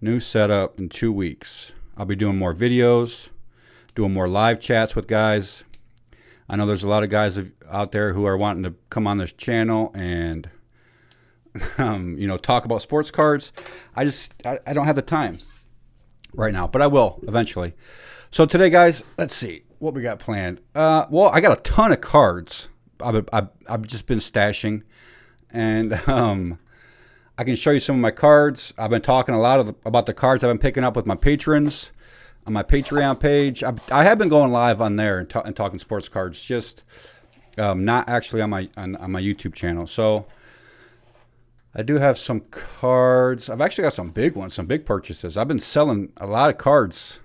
New setup in 2 weeks. I'll be doing more videos, doing more live chats with guys. I know there's a lot of guys out there who are wanting to come on this channel and talk about sports cards. I don't have the time right now, but I will eventually. So today, guys, let's see what we got planned. Well, I got a ton of cards. I've just been stashing, and I can show you some of my cards. I've been talking a lot about the cards I've been picking up with my patrons on my Patreon page. I have been going live on there and talking sports cards, just not actually on my YouTube channel. So I do have some cards. I've actually got some big ones, some big purchases. I've been selling a lot of cards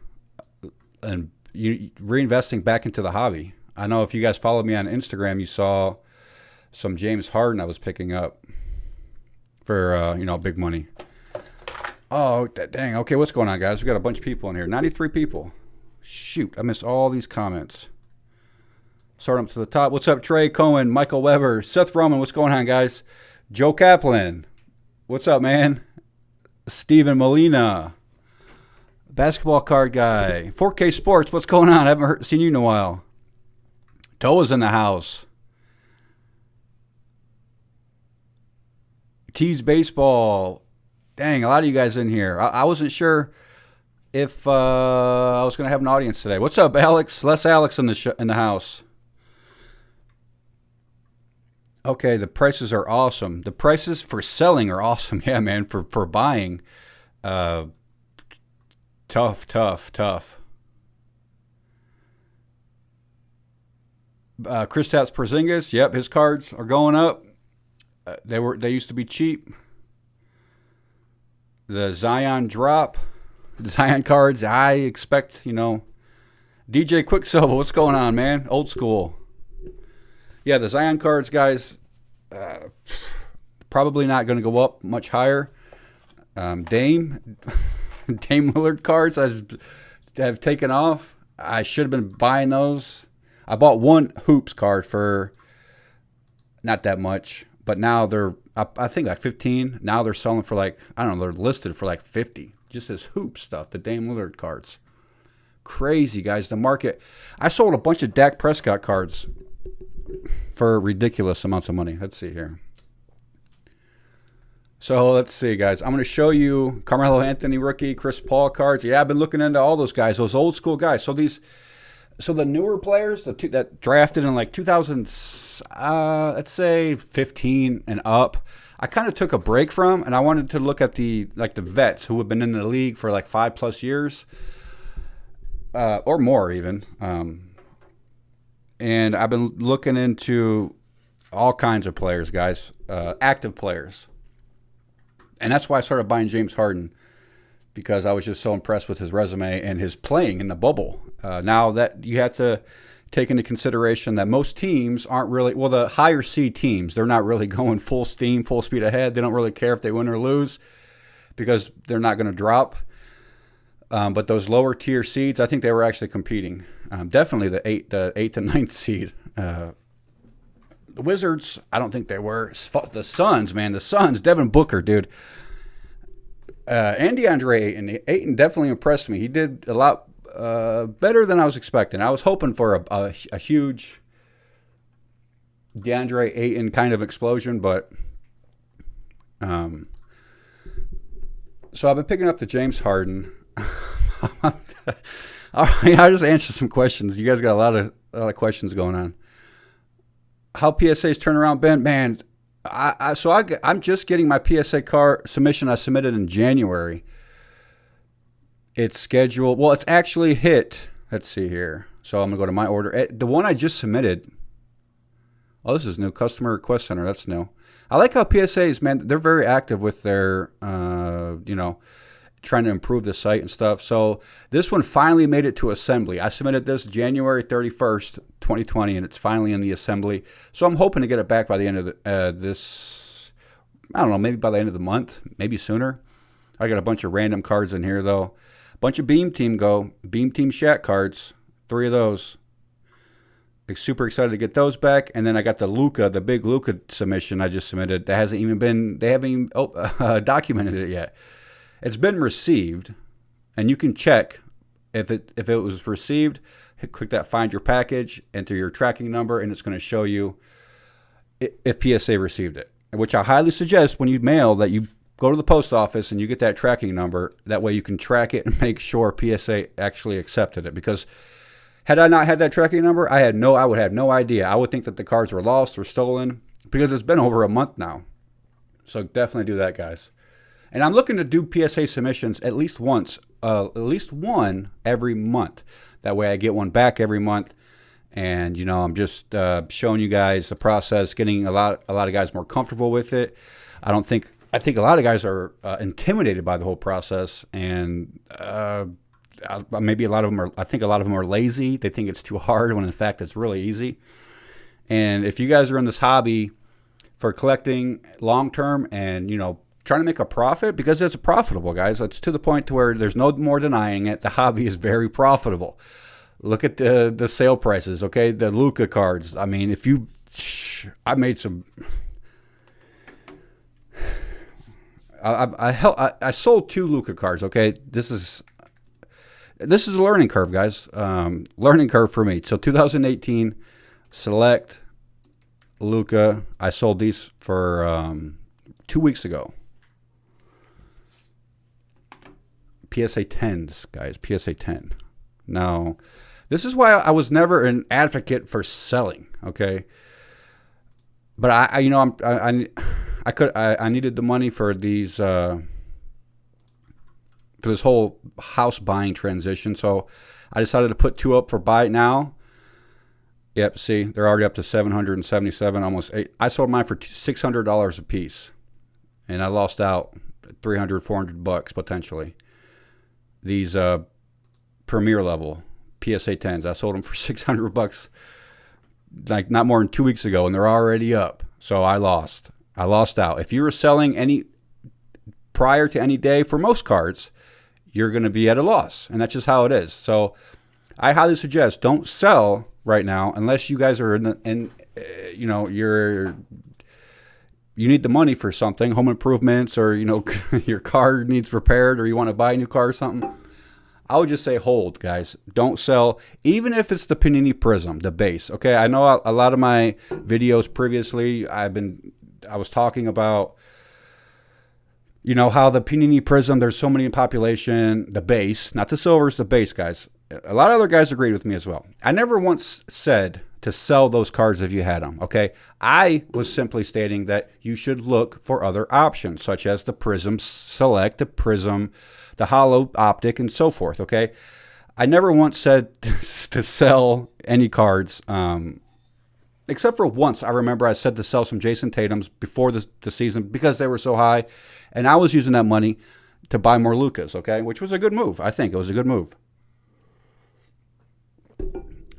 and reinvesting back into the hobby. I know if you guys followed me on Instagram, you saw some James Harden I was picking up for big money. Oh, dang. Okay, what's going on, guys? We got a bunch of people in here. 93 people. Shoot, I missed all these comments. Start up to the top. What's up, Trey Cohen, Michael Weber, Seth Roman? What's going on, guys? Joe Kaplan. What's up, man? Steven Molina. Basketball card guy. 4K Sports. What's going on? I haven't seen you in a while. Toa's in the house. Tease Baseball. Dang, a lot of you guys in here. I wasn't sure if I was going to have an audience today. What's up, Alex? Less Alex in the house. Okay, the prices are awesome. The prices for selling are awesome. Yeah, man, for buying. Tough. Kristaps Porzingis. Yep, his cards are going up. They used to be cheap. The Zion drop, the Zion cards. I expect DJ Quicksilver. What's going on, man? Old school. Yeah, the Zion cards, guys. Probably not going to go up much higher. Dame Lillard cards have taken off. I should have been buying those. I bought one Hoops card for not that much. But now they're, I think, like 15. Now they're selling for they're listed for like 50. Just this hoop stuff, the Dame Lillard cards. Crazy, guys. The market. I sold a bunch of Dak Prescott cards for ridiculous amounts of money. Let's see here. So let's see, guys. I'm going to show you Carmelo Anthony rookie, Chris Paul cards. Yeah, I've been looking into all those guys, those old school guys. So the newer players that drafted in like 2000, let's say 15 and up, I kind of took a break from, and I wanted to look at the vets who have been in the league for like 5+ years, or more even. And I've been looking into all kinds of players, guys, active players, and that's why I started buying James Harden, because I was just so impressed with his resume and his playing in the bubble. Now that you have to take into consideration that most teams aren't really, well, the higher seed teams, they're not really going full steam, full speed ahead. They don't really care if they win or lose because they're not going to drop. But those lower tier seeds, I think they were actually competing. Definitely the eighth and ninth seed. The Wizards, I don't think they were. The Suns, man, Devin Booker, dude. And DeAndre Ayton definitely impressed me. He did a lot better than I was expecting. I was hoping for a huge DeAndre Ayton kind of explosion, but so I've been picking up the James Harden. All right, I'll just answer some questions. You guys got a lot of questions going on. How PSA's turnaround been, man? I'm just getting my PSA card submission I submitted in January. It's scheduled. Well, it's actually hit. Let's see here. So I'm going to go to my order. The one I just submitted. Oh, this is new. Customer Request Center. That's new. I like how PSAs, man, they're very active with their, trying to improve the site and stuff. So this one finally made it to assembly. I submitted this January 31st, 2020, and it's finally in the assembly. So I'm hoping to get it back by the end of this, I don't know, maybe by the end of the month, maybe sooner. I got a bunch of random cards in here, though. Bunch of Beam Team Shaq cards, 3 of those. Super excited to get those back. And then I got the big Luka submission I just submitted. They haven't even documented it yet. it's been received, and you can check if it was received. Click that Find Your Package, enter your tracking number, and it's going to show you if PSA received it. Which I highly suggest when you mail that you go to the post office and you get that tracking number. That way you can track it and make sure PSA actually accepted it. Because had I not had that tracking number, I would have no idea. I would think that the cards were lost or stolen because it's been over a month now. So definitely do that, guys. And I'm looking to do PSA submissions at least once, at least one every month. That way I get one back every month. And, you know, I'm just showing you guys the process, getting a lot of guys more comfortable with it. I think a lot of guys are intimidated by the whole process, and maybe a lot of them are. I think a lot of them are lazy. They think it's too hard when in fact it's really easy. And if you guys are in this hobby for collecting long term and, you know, trying to make a profit, because it's profitable, guys. It's to the point to where there's no more denying it. The hobby is very profitable. Look at the sale prices, okay? The Luka cards. I mean, I made some. I sold 2 Luka cards, okay? This is a learning curve, guys. Learning curve for me. So 2018 Select Luka. I sold these for 2 weeks ago. PSA 10s, guys. PSA 10. Now, this is why I was never an advocate for selling, okay? But I needed the money for these for this whole house buying transition, so I decided to put 2 up for buy it now. Yep, see, they're already up to 777, almost 8. I sold mine for $600 a piece, and I lost out $300-400 potentially. These premier level PSA 10s, I sold them for $600, like not more than 2 weeks ago, and they're already up. So I lost out. If you were selling any prior to any day for most cards, you're going to be at a loss, and that's just how it is. So I highly suggest don't sell right now unless you guys are you know, you need the money for something, home improvements, or, you know, your car needs repaired, or you want to buy a new car or something. I would just say hold, guys. Don't sell, even if it's the Panini Prism, the base. Okay, I know a lot of my videos previously, I was talking about, you know, how the Panini Prism, there's so many in population, the base, not the silvers, the base, guys. A lot of other guys agreed with me as well. I never once said to sell those cards if you had them, okay? I was simply stating that you should look for other options, such as the Prism Select, the Prism, the Hollow Optic, and so forth, okay? I never once said to sell any cards, except for once. I remember I said to sell some Jason Tatums before the season because they were so high, and I was using that money to buy more Lukas, okay? Which was a good move. I think it was a good move.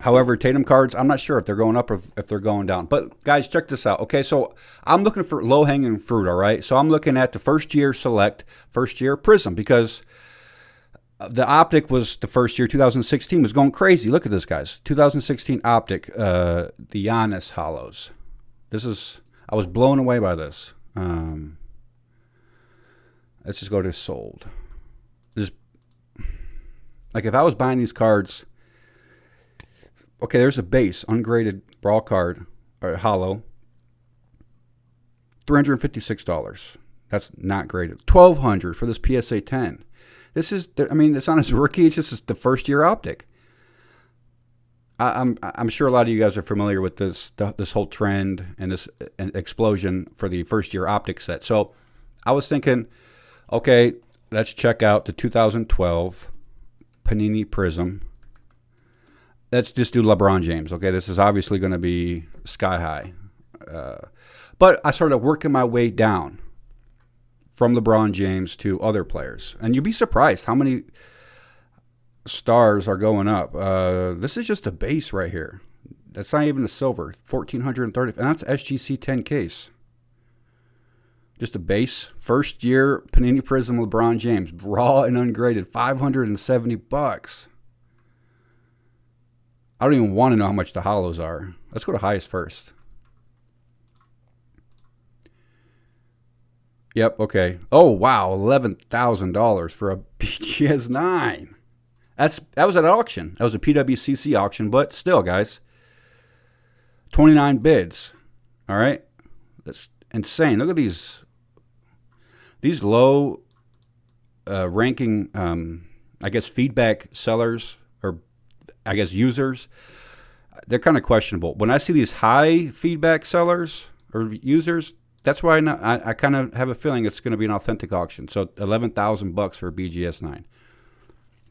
However, Tatum cards, I'm not sure if they're going up or if they're going down. But, guys, check this out. Okay, so I'm looking for low-hanging fruit, all right? So I'm looking at the first-year Select, first-year Prism, because the Optic was the first year, 2016, was going crazy. Look at this, guys. 2016 Optic, the Giannis Hollows. I was blown away by this. Let's just go to sold. Like, if I was buying these cards... Okay, there's a base, ungraded brawl card, or hollow, $356. That's not graded. $1,200 for this PSA 10. This is, I mean, it's on his rookie. It's just the first year Optic. I'm sure a lot of you guys are familiar with this whole trend and this explosion for the first year Optic set. So I was thinking, okay, let's check out the 2012 Panini Prism. Let's just do LeBron James, okay? This is obviously going to be sky high. But I started working my way down from LeBron James to other players. And you'd be surprised how many stars are going up. This is just a base right here. That's not even a silver. 1,430. And that's SGC 10 case. Just a base. First year Panini Prism LeBron James. Raw and ungraded. $570. I don't even want to know how much the hollows are. Let's go to highest first. Yep. Okay. Oh wow, $11,000 for a BGS 9. That was at an auction. That was a PWCC auction, but still, guys, 29 bids. All right, that's insane. Look at these low ranking, I guess, feedback sellers, or I guess users. They're kind of questionable. When I see these high feedback sellers or users, that's why I kind of have a feeling it's going to be an authentic auction. So $11,000 for a BGS 9.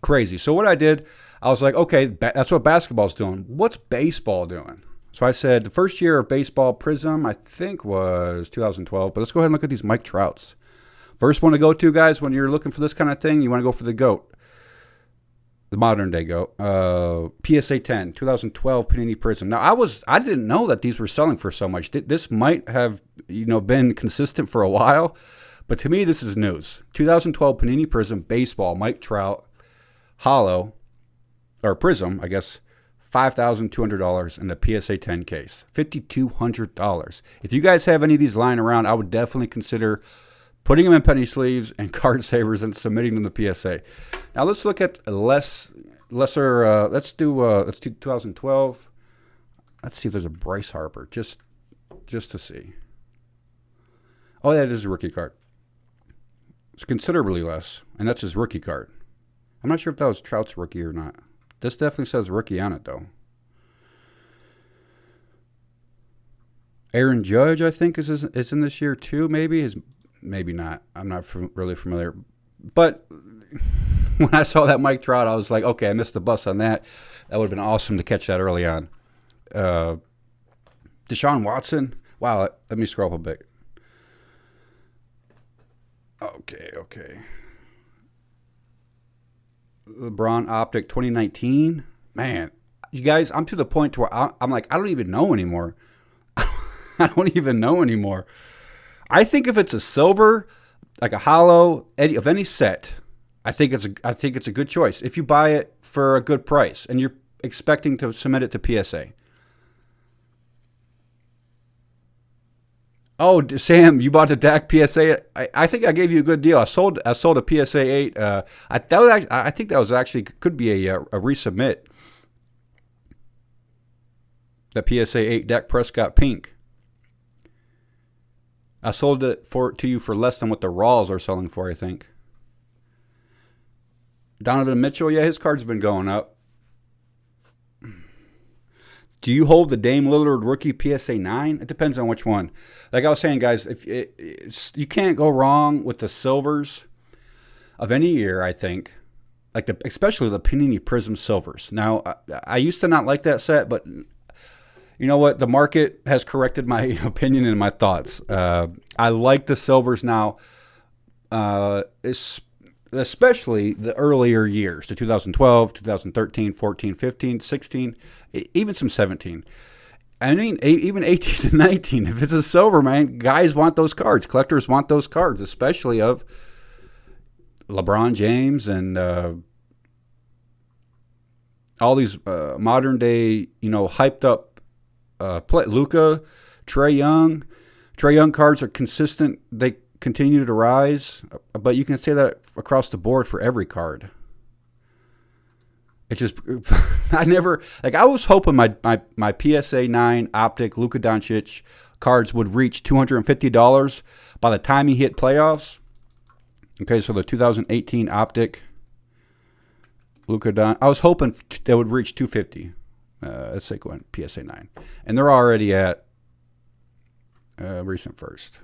Crazy. So what I did, I was like, okay, that's what basketball's doing. What's baseball doing? So I said the first year of baseball Prism, I think, was 2012. But let's go ahead and look at these Mike Trouts. First one to go to, guys, when you're looking for this kind of thing, you want to go for the GOAT. The modern day GOAT. PSA 10, 2012 Panini Prism. Now, I didn't know that these were selling for so much. This might have, been consistent for a while. But to me, this is news. 2012 Panini Prism Baseball, Mike Trout, Hollow, or Prism, I guess, $5,200 in the PSA 10 case. $5,200. If you guys have any of these lying around, I would definitely consider putting them in penny sleeves and card savers and submitting them to PSA. Now let's look at lesser. Let's do 2012. Let's see if there's a Bryce Harper, just to see. Oh, that is a rookie card. It's considerably less, and that's his rookie card. I'm not sure if that was Trout's rookie or not. This definitely says rookie on it, though. Aaron Judge, I think, is in this year, too, maybe. Maybe not. I'm not really familiar. But when I saw that Mike Trout, I was like, okay, I missed the bus on that. That would have been awesome to catch that early on. Deshaun Watson. Wow, let me scroll up a bit. Okay. LeBron Optic 2019. Man, you guys, I'm to the point where I'm like, I don't even know anymore. I don't even know anymore. I think if it's a silver, like a hollow of any set, I think it's a good choice. If you buy it for a good price and you're expecting to submit it to PSA. Oh, Sam, you bought the Dak PSA. I think I gave you a good deal. I sold a PSA 8. I think that was actually could be a resubmit. The PSA 8 Dak Prescott pink. I sold it to you for less than what the Raws are selling for, I think. Donovan Mitchell, yeah, his card's been going up. Do you hold the Dame Lillard rookie PSA 9? It depends on which one. Like I was saying, guys, you can't go wrong with the silvers of any year, I think. Especially the Panini Prism silvers. Now, I used to not like that set, but you know what? The market has corrected my opinion and my thoughts. I like the silvers now, especially the earlier years, the 2012, 2013, 14, 15, 16, even some 17. I mean, even 18 to 19. If it's a silver, man, guys want those cards. Collectors want those cards, especially of LeBron James and all these modern day, hyped up Luka, Trae Young. Trae Young cards are consistent. They continue to rise, but you can say that across the board for every card. It just, I was hoping my PSA 9 Optic Luka Doncic cards would reach $250 by the time he hit playoffs. Okay, so the 2018 Optic Luka Doncic, I was hoping they would reach $250. Let's say go on PSA 9. And they're already at recent first.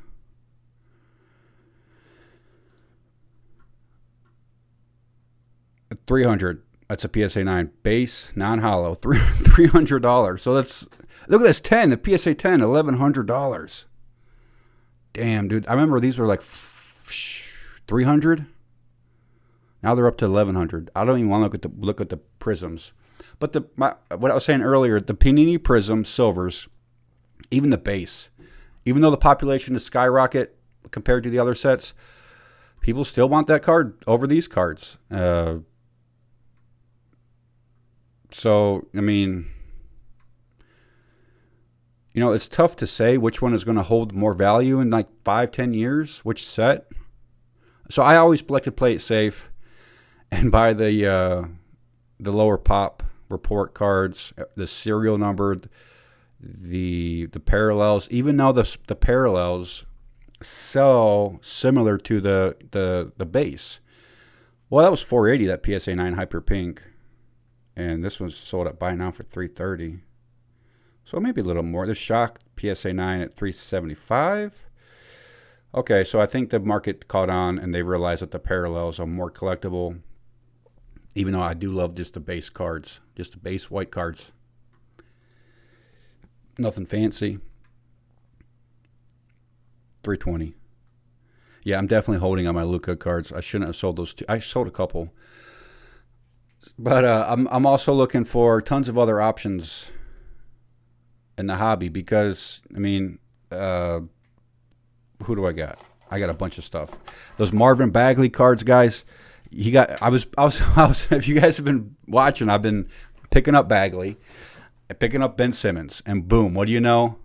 $300. That's a PSA 9 base, non-hollow, $300. So that's, look at this 10, the PSA 10, $1,100. Damn, dude. I remember these were like $300. Now they're up to $1,100. I don't even want to look at the prisms. But what I was saying earlier, the Panini Prism silvers, even the base, even though the population is skyrocket compared to the other sets, people still want that card over these cards. So, I mean, You know, it's tough to say which one is going to hold more value in like 5-10 years, which set. So I always like to play it safe and buy the lower pop report cards, the serial number, the parallels. Even though the parallels sell similar to the base. Well, that was $480, that PSA 9 Hyper Pink, and this one's sold at buy now for $330. So maybe a little more. This Shock PSA 9 at $375. Okay, so I think the market caught on and they realized that the parallels are more collectible. Even though I do love just the base cards, just the base white cards. Nothing fancy. $320. Yeah, I'm definitely holding on my Luka cards. I shouldn't have sold those two. I sold a couple. But I'm also looking for tons of other options in the hobby because, I mean, who do I got? I got a bunch of stuff. Those Marvin Bagley cards, guys. I was. If you guys have been watching, I've been picking up Bagley, picking up Ben Simmons, and boom, what do you know?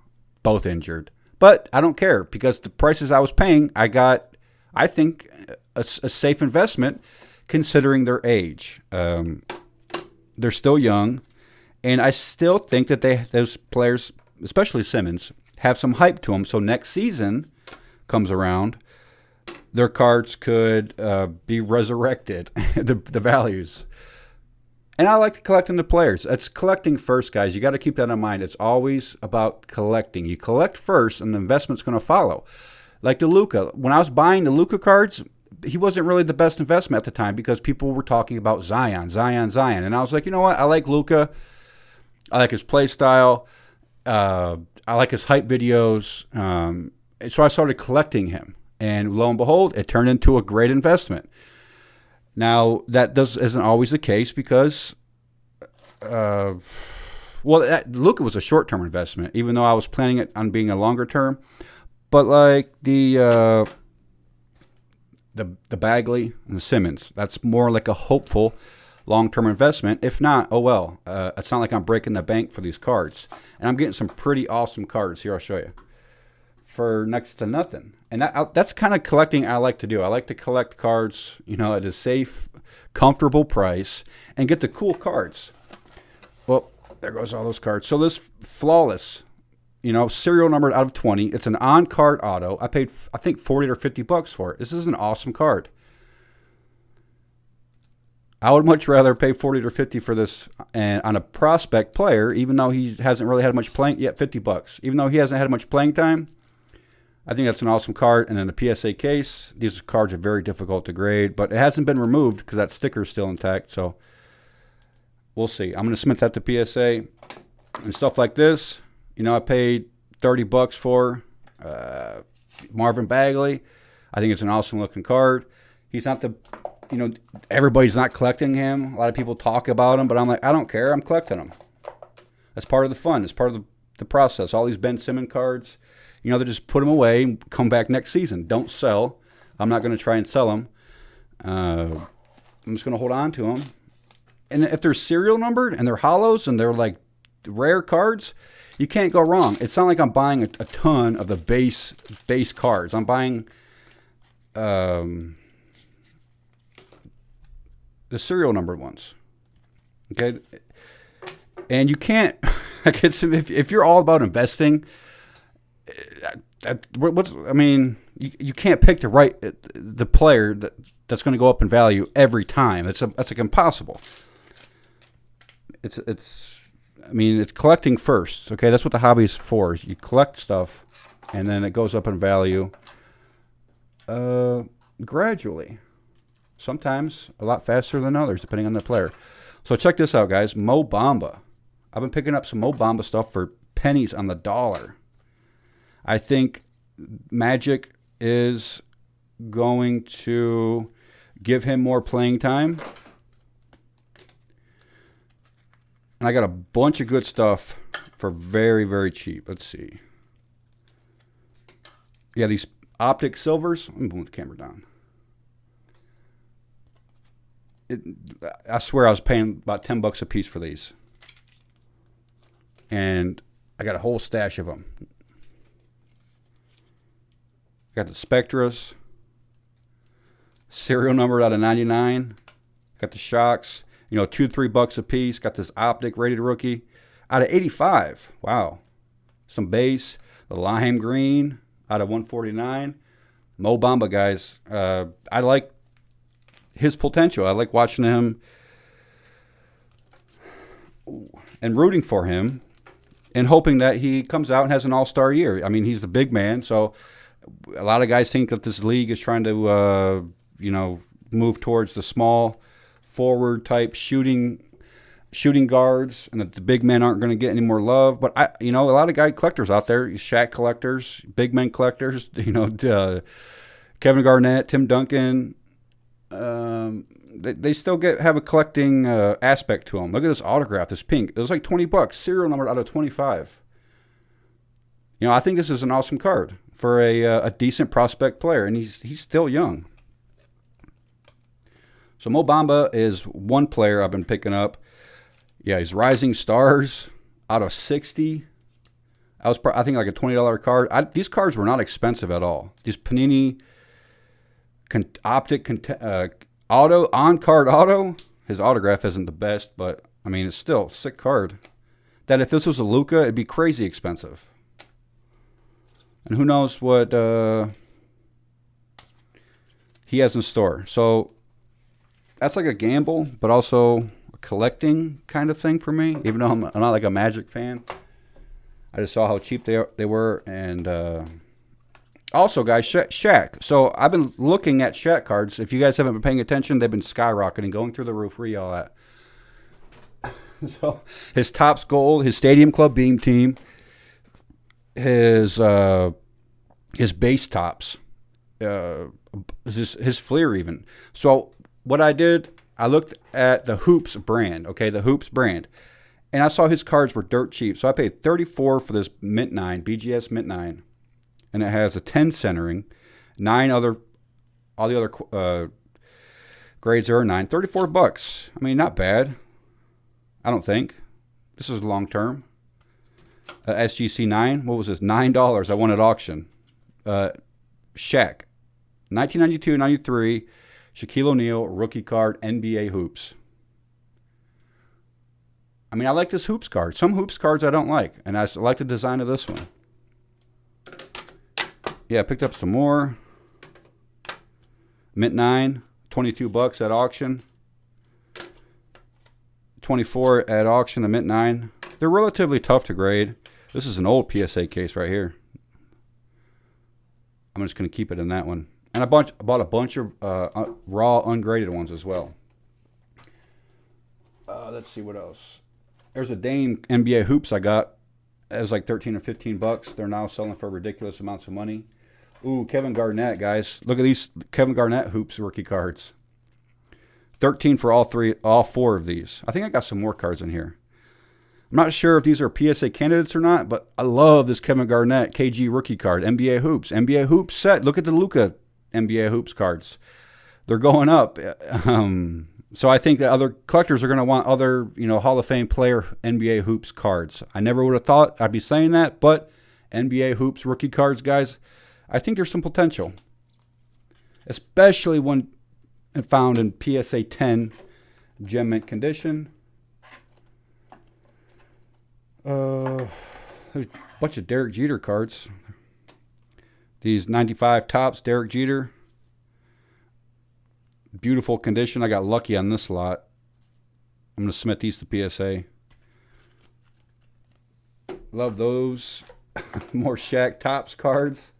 Both injured. But I don't care because the prices I was paying, I got, I think, a safe investment considering their age. They're still young. And I still think that those players, especially Simmons, have some hype to them. So next season comes around, their cards could be resurrected, the values. And I like collecting the players. It's collecting first, guys. You got to keep that in mind. It's always about collecting. You collect first, and the investment's going to follow. Like the Luka. When I was buying the Luka cards, he wasn't really the best investment at the time because people were talking about Zion. And I was like, you know what? I like Luka. I like his play style. I like his hype videos. So I started collecting him. And lo and behold, it turned into a great investment. Now, that isn't always the case because, Luka was a short-term investment, even though I was planning it on being a longer term. But like the Bagley and the Simmons, that's more like a hopeful long-term investment. If not, oh well. It's not like I'm breaking the bank for these cards. And I'm getting some pretty awesome cards. Here, I'll show you. For next to nothing. And that's kind of collecting I like to do. I like to collect cards, at a safe, comfortable price and get the cool cards. Well, there goes all those cards. So this Flawless, serial numbered out of 20. It's an on-card auto. I paid, I think, $40 or $50 for it. This is an awesome card. I would much rather pay $40 or $50 for this and on a prospect player, even though he hasn't really had much playing yet. $50, even though he hasn't had much playing time. I think that's an awesome card. And then the PSA case, these cards are very difficult to grade, but it hasn't been removed because that sticker is still intact. So we'll see. I'm going to submit that to PSA and stuff like this. I paid $30 for Marvin Bagley. I think it's an awesome looking card. He's not everybody's not collecting him. A lot of people talk about him, but I'm like, I don't care. I'm collecting them. That's part of the fun. It's part of the process. All these Ben Simmons cards, they just put them away and come back next season. Don't sell. I'm not going to try and sell them. I'm just going to hold on to them. And if they're serial numbered and they're hollows and they're like rare cards, you can't go wrong. It's not like I'm buying a ton of the base cards. I'm buying the serial numbered ones. Okay? And you can't, if you're all about investing, you can't pick the player that's going to go up in value every time. That's like impossible. It's collecting first. Okay, that's what the hobby is for. You collect stuff, and then it goes up in value gradually. Sometimes a lot faster than others, depending on the player. So check this out, guys. Mo Bamba. I've been picking up some Mo Bamba stuff for pennies on the dollar. I think Magic is going to give him more playing time. And I got a bunch of good stuff for very, very cheap. Let's see. Yeah, these optic silvers. Let me move the camera down. I swear I was paying about $10 a piece for these. And I got a whole stash of them. Got the Spectras, serial number out of 99. Got the Shocks, you know, $2-3 a piece. Got this Optic rated rookie out of 85. Wow. Some base, the lime green out of 149. Mo Bamba, guys. I like his potential. I like watching him and rooting for him and hoping that he comes out and has an all-star year. I mean, he's the big man, so a lot of guys think that this league is trying to, you know, move towards the small forward type shooting guards, and that the big men aren't going to get any more love. But you know, a lot of guy collectors out there, Shaq collectors, big men collectors. You know, Kevin Garnett, Tim Duncan. They still have a collecting aspect to them. Look at this autograph, this pink. It was like $20, serial number out of 25. You know, I think this is an awesome card for a decent prospect player, and he's still young. So Mo Bamba is one player I've been picking up. Yeah, he's Rising Stars out of 60. I think like a $20 card. These cards were not expensive at all. These Panini Optic Auto, on-card auto. His autograph isn't the best, but, I mean, it's still a sick card. That if this was a Luka, it'd be crazy expensive. And who knows what he has in store. So that's like a gamble, but also a collecting kind of thing for me, even though I'm not like a Magic fan. I just saw how cheap they were. And also, guys, Shaq. So I've been looking at Shaq cards. If you guys haven't been paying attention, they've been skyrocketing, going through the roof. Where y'all at? So his Topps Gold, his Stadium Club Beam team, his base tops, his Fleer even. So what I did, I looked at the Hoops brand, okay, the Hoops brand, and I saw his cards were dirt cheap. So I paid $34 for this Mint 9, BGS Mint 9, and it has a 10 centering, all the other grades are 9, $34. I mean, not bad. I don't think. This is long term. SGC 9, what was this? $9 I won at auction. Shaq, 1992-93, Shaquille O'Neal, rookie card, NBA Hoops. I mean, I like this Hoops card. Some Hoops cards I don't like, and I like the design of this one. Yeah, I picked up some more. Mint 9, $22 at auction. 24 at auction, a Mint 9. They're relatively tough to grade. This is an old PSA case right here. I'm just going to keep it in that one. And I bought a bunch of raw, ungraded ones as well. Let's see what else. There's a Dame NBA Hoops I got. It was like $13 or $15. They're now selling for ridiculous amounts of money. Ooh, Kevin Garnett, guys. Look at these Kevin Garnett Hoops rookie cards. 13 for all four of these. I think I got some more cards in here. I'm not sure if these are PSA candidates or not, but I love this Kevin Garnett KG rookie card. NBA Hoops. NBA Hoops set. Look at the Luka NBA Hoops cards. They're going up. So I think that other collectors are going to want other, Hall of Fame player NBA Hoops cards. I never would have thought I'd be saying that, but NBA Hoops rookie cards, guys, I think there's some potential. Especially when found in PSA 10 gem mint condition. There's a bunch of Derek Jeter cards. These 95 Topps Derek Jeter. Beautiful condition. I got lucky on this lot. I'm going to submit these to PSA. Love those. More Shaq Topps cards.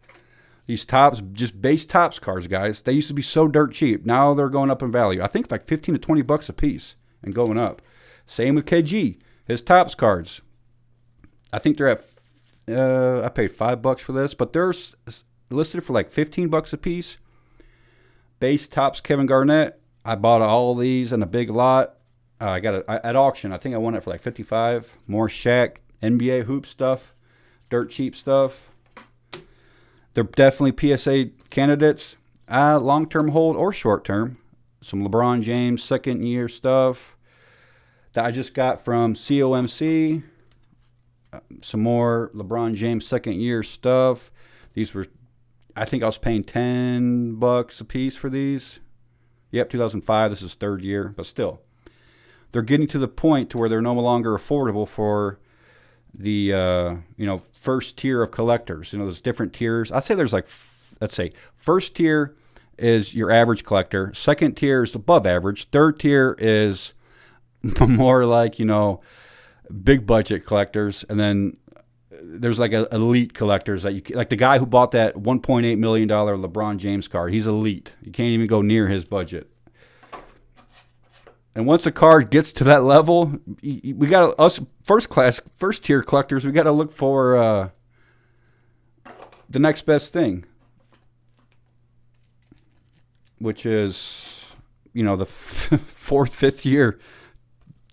These Topps, just base Topps cards, guys. They used to be so dirt cheap. Now they're going up in value. I think like 15 to 20 bucks a piece and going up. Same with KG. His Topps cards. I think they're at, I paid $5 for this, but they're listed for like 15 bucks a piece. Base Topps Kevin Garnett. I bought all these in a big lot. I got it at auction. I think I won it for like 55. More Shaq, NBA hoop stuff, dirt cheap stuff. They're definitely PSA candidates. Long-term hold or short-term. Some LeBron James second-year stuff that I just got from COMC. Some more LeBron James second year stuff. These were, I think I was paying $10 a piece for these. Yep, 2005. This is third year, but still, they're getting to the point to where they're no longer affordable for the first tier of collectors. There's different tiers. I'd say there's like, let's say, first tier is your average collector. Second tier is above average. Third tier is more like, big budget collectors. And then there's like elite collectors that like the guy who bought that $1.8 million LeBron James card. He's elite. You can't even go near his budget. And once a card gets to that level, we got us first tier collectors. We got to look for the next best thing, which is the fourth, fifth year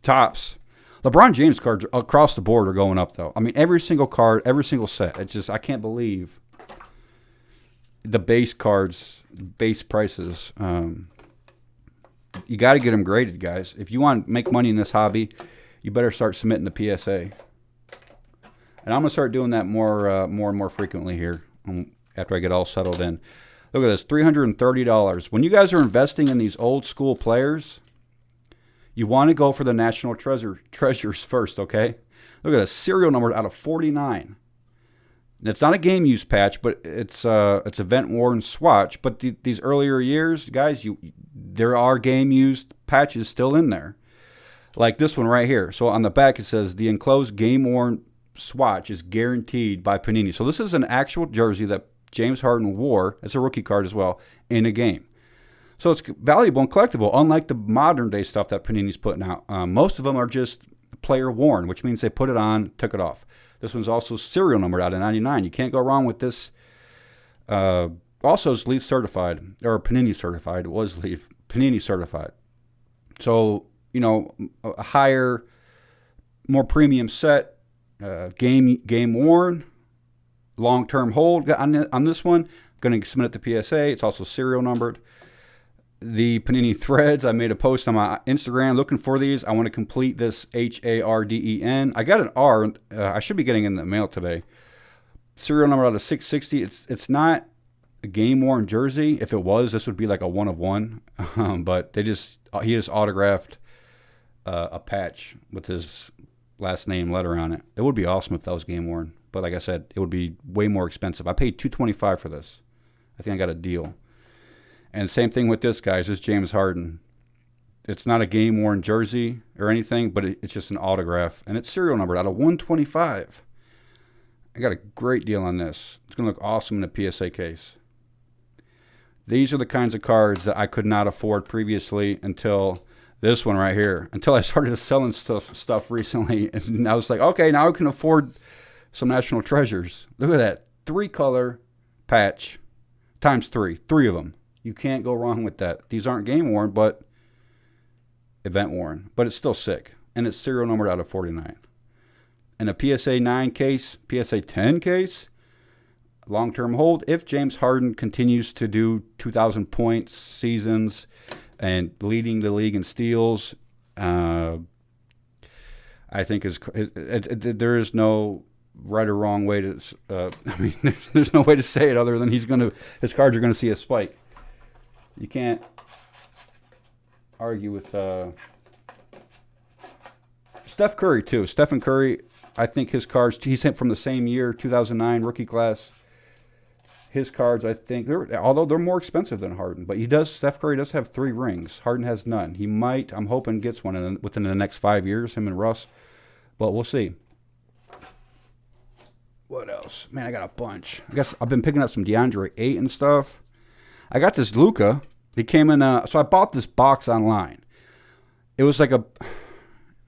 tops. LeBron James cards across the board are going up, though. I mean, every single card, every single set. It's just, I can't believe the base cards, base prices. You got to get them graded, guys. If you want to make money in this hobby, you better start submitting the PSA. And I'm going to start doing that more and more frequently here after I get all settled in. Look at this, $330. When you guys are investing in these old school players, you want to go for the national treasures first, okay? Look at this, serial number out of 49. And it's not a game use patch, but it's event worn swatch. But these earlier years, guys, there are game used patches still in there, like this one right here. So on the back it says the enclosed game worn swatch is guaranteed by Panini. So this is an actual jersey that James Harden wore. It's a rookie card as well in a game. So it's valuable and collectible, unlike the modern day stuff that Panini's putting out. Most of them are just player worn, which means they put it on, took it off. This one's also serial numbered out of 99. You can't go wrong with this. Also, it's Leaf certified, or Panini certified. It was Leaf. Panini certified. So, a higher, more premium set, game worn, long-term hold on this one. Going to submit it to PSA. It's also serial numbered. The Panini Threads, I made a post on my Instagram looking for these. I want to complete this HARDEN. I got an R. I should be getting in the mail today. Serial number out of 660. It's not a game-worn jersey. If it was, this would be like a 1 of 1. But he just autographed a patch with his last name letter on it. It would be awesome if that was game-worn. But like I said, it would be way more expensive. I paid $225 for this. I think I got a deal. And same thing with this, guys. This is James Harden. It's not a game-worn jersey or anything, but it's just an autograph. And it's serial numbered out of 125. I got a great deal on this. It's going to look awesome in a PSA case. These are the kinds of cards that I could not afford previously until this one right here. Until I started selling stuff recently. And I was like, okay, now I can afford some national treasures. Look at that. 3-color patch times 3. 3 of them. You can't go wrong with that. These aren't game worn, but event worn. But it's still sick. And it's serial numbered out of 49. And a PSA 9 case, PSA 10 case, long-term hold. If James Harden continues to do 2,000 points seasons and leading the league in steals, I think there is no right or wrong way to. There's no way to say it other than his cards are gonna see a spike. You can't argue with Steph Curry too. Stephen Curry, I think his cards. He's from the same year, 2009 rookie class. His cards, I think, although they're more expensive than Harden, but Steph Curry does have 3 rings. Harden has none. He might, I'm hoping, gets one within the next 5 years. Him and Russ, but we'll see. What else? Man, I got a bunch. I guess I've been picking up some DeAndre 8 and stuff. I got this Luka. They came in. So I bought this box online. It was like I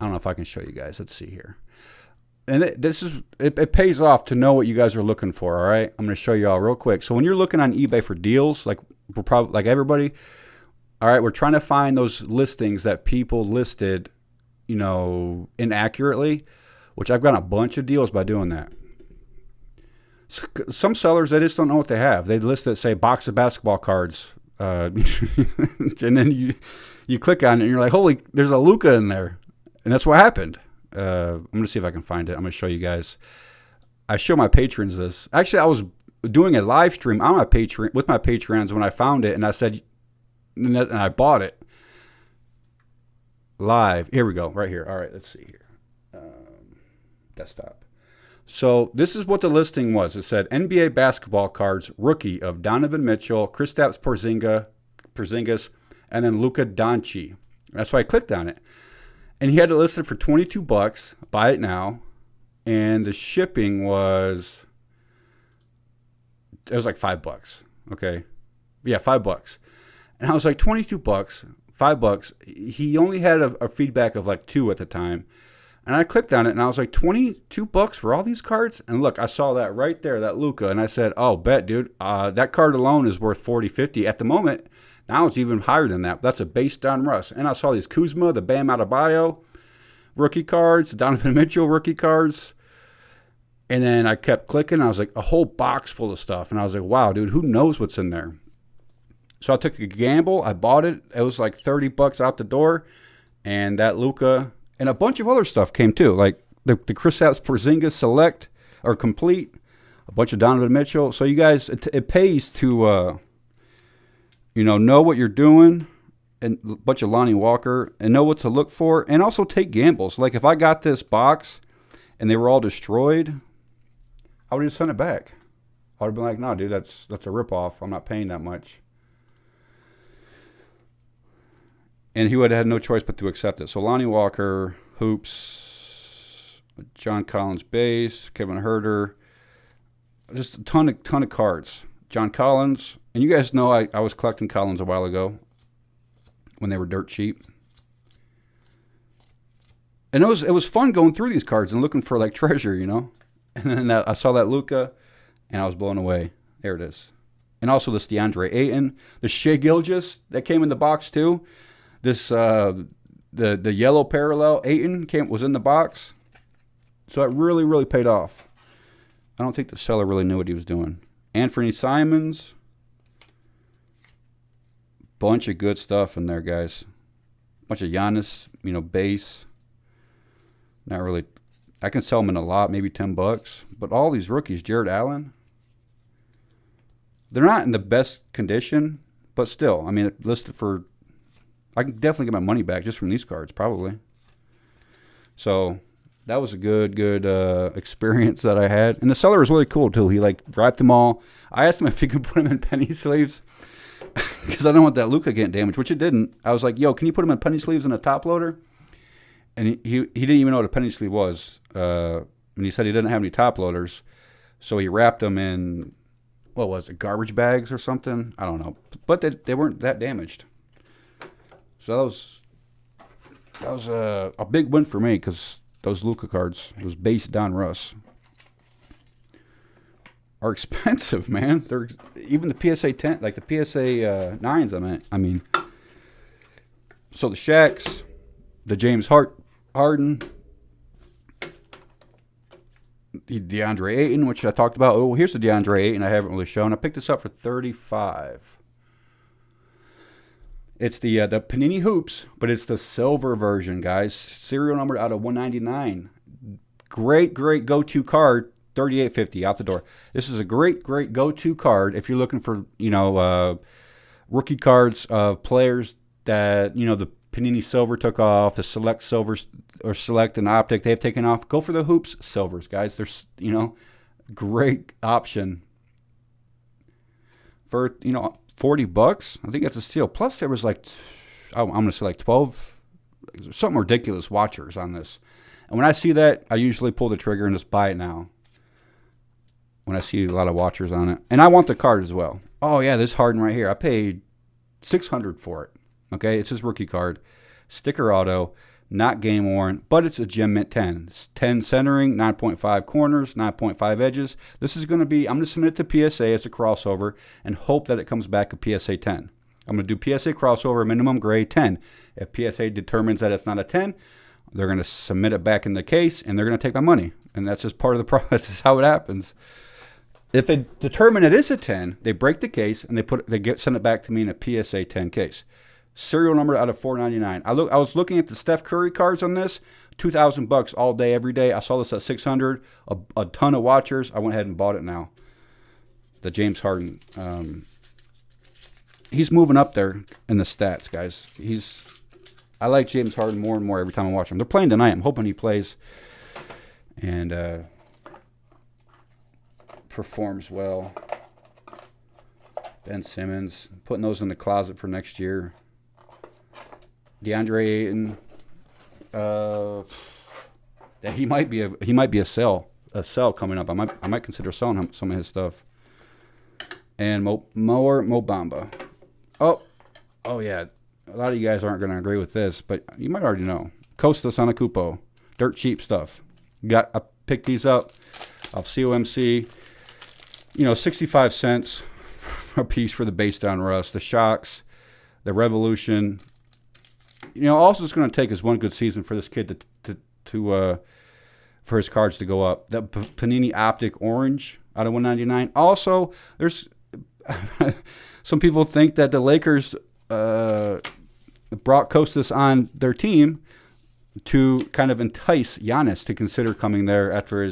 don't know if I can show you guys. Let's see here. And it pays off to know what you guys are looking for. All right, I'm going to show you all real quick. So when you're looking on eBay for deals, like we're probably like everybody. All right, we're trying to find those listings that people listed, inaccurately, which I've got a bunch of deals by doing that. Some sellers, they just don't know what they have. They list it, say, box of basketball cards. And then you click on it, and you're like, holy, there's a Luka in there. And that's what happened. I'm going to see if I can find it. I'm going to show you guys. I show my patrons this. Actually, I was doing a live stream on my Patreon with my Patreons when I found it, and I said, and I bought it live. Here we go, right here. All right, let's see here. Desktop. So this is what the listing was. It said NBA basketball cards, rookie of Donovan Mitchell, Kristaps Porzingis, and then Luka Doncic. That's why I clicked on it. And he had it listed for $22. Buy it now. And the shipping was, it was like $5. Okay. Yeah, $5. And I was like, $22, $5. He only had a feedback of like 2 at the time. And I clicked on it and I was like, $22 for all these cards? And look, I saw that right there, that Luka. And I said, oh, bet, dude. That card alone is worth $40, $50 at the moment. Now it's even higher than that. That's a base Don Russ. And I saw these Kuzma, the Bam Adebayo rookie cards, the Donovan Mitchell rookie cards. And then I kept clicking. I was like, a whole box full of stuff. And I was like, wow, dude, who knows what's in there? So I took a gamble. I bought it. It was like $30 out the door. And that Luka and a bunch of other stuff came too. Like the Kristaps Porzingis Select or Complete. A bunch of Donovan Mitchell. So you guys, it pays to... know what you're doing, and a bunch of Lonnie Walker, and know what to look for, and also take gambles. Like if I got this box and they were all destroyed, I would have just sent it back. I would have been like, no, dude, that's a ripoff. I'm not paying that much. And he would have had no choice but to accept it. So Lonnie Walker, Hoops, John Collins base, Kevin Herter, just a ton of cards. John Collins, and you guys know I was collecting Collins a while ago when they were dirt cheap. And it was fun going through these cards and looking for like treasure, And then I saw that Luka, and I was blown away. There it is. And also this DeAndre Ayton, the Shai Gilgeous that came in the box too. This the yellow parallel Ayton was in the box. So it really, really paid off. I don't think the seller really knew what he was doing. Anthony Simons. Bunch of good stuff in there, guys. Bunch of Giannis, base. Not really. I can sell them in a lot, maybe $10. But all these rookies, Jared Allen, they're not in the best condition, but still, listed for, I can definitely get my money back just from these cards, probably. So that was a good experience that I had. And the seller was really cool, too. He, wrapped them all. I asked him if he could put them in penny sleeves because I don't want that Luka getting damaged, which it didn't. I was like, yo, can you put them in penny sleeves in a top loader? And he didn't even know what a penny sleeve was. And he said he didn't have any top loaders. So he wrapped them in, what was it, garbage bags or something? I don't know. But they weren't that damaged. So that was a big win for me because those Luka cards, those base Don Russ, are expensive, man. They're even the PSA 10, like the PSA 9s. I mean, so the Shaqs, the James Harden, the DeAndre Ayton, which I talked about. Oh, here's the DeAndre Ayton I haven't really shown. I picked this up for $35. It's the Panini Hoops, but it's the silver version, guys. Serial number out of 199. Great go-to card. $38.50 out the door. This is a great go-to card if you're looking for rookie cards of players that the Panini Silver took off, the Select Silvers or Select and Optic they've taken off. Go for the Hoops Silvers, guys. There's great option for $40. I think that's a steal. Plus there was I'm gonna say 12, something ridiculous watchers on this. And when I see that, I usually pull the trigger and just buy it now. When I see a lot of watchers on it. And I want the card as well. Oh, yeah, this Harden right here. I paid $600 for it. Okay, it's his rookie card. Sticker auto, not game worn, but it's a Gem Mint 10. It's 10 centering, 9.5 corners, 9.5 edges. This is going to be, I'm going to submit it to PSA as a crossover and hope that it comes back a PSA 10. I'm going to do PSA crossover, minimum grade 10. If PSA determines that it's not a 10, they're going to submit it back in the case and they're going to take my money. And that's just part of the process. This is how it happens. If they determine it is a 10, they break the case and send it back to me in a PSA 10 case. Serial number out of $4.99. I was looking at the Steph Curry cards on this. $2,000 all day, every day. I saw this at $600. A ton of watchers. I went ahead and bought it now. The James Harden. He's moving up there in the stats, guys. I like James Harden more and more every time I watch him. They're playing tonight. I'm hoping he plays and performs well. Ben Simmons, putting those in the closet for next year. DeAndre Ayton, he might be a sell coming up. I might consider selling him some of his stuff. And Mo Bamba. Oh yeah. A lot of you guys aren't going to agree with this, but you might already know. Costas Anakupo, dirt cheap stuff. I picked these up off COMC. 65 cents a piece for the base down rust, the shocks, the revolution. Also it's going to take is one good season for this kid to for his cards to go up. That Panini Optic Orange out of 199. Also, there's some people think that the Lakers brought Costas on their team to kind of entice Giannis to consider coming there after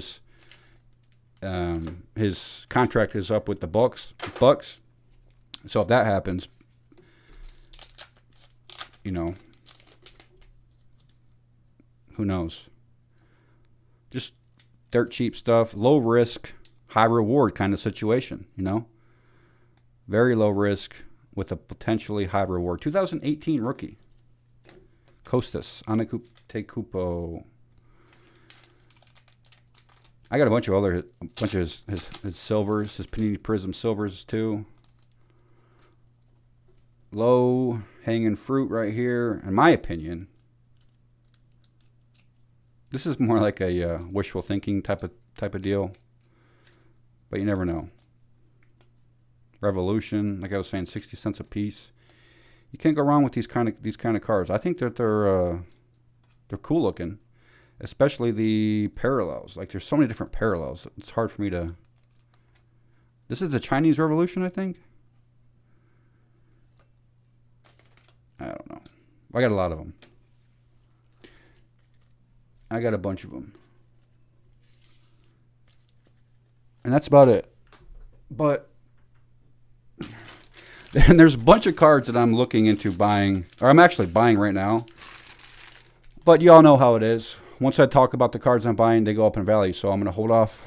his contract is up with the Bucks. So if that happens, who knows? Just dirt cheap stuff, low risk, high reward kind of situation, Very low risk with a potentially high reward. 2018 rookie. Costas Antetokounmpo. I got a bunch of his silvers, his Panini Prism silvers too. Low hanging fruit right here. In my opinion, this is more like a wishful thinking type of deal, but you never know. Revolution, like I was saying, 60 cents a piece. You can't go wrong with these kind of cards. I think that they're cool looking, especially the parallels. Like there's so many different parallels. It's hard for me to. This is the Chinese Revolution, I think. I don't know. I got a lot of them. I got a bunch of them. And that's about it. But and there's a bunch of cards that I'm looking into buying, or I'm actually buying right now. But you all know how it is. Once I talk about the cards I'm buying, they go up in value. So I'm going to hold off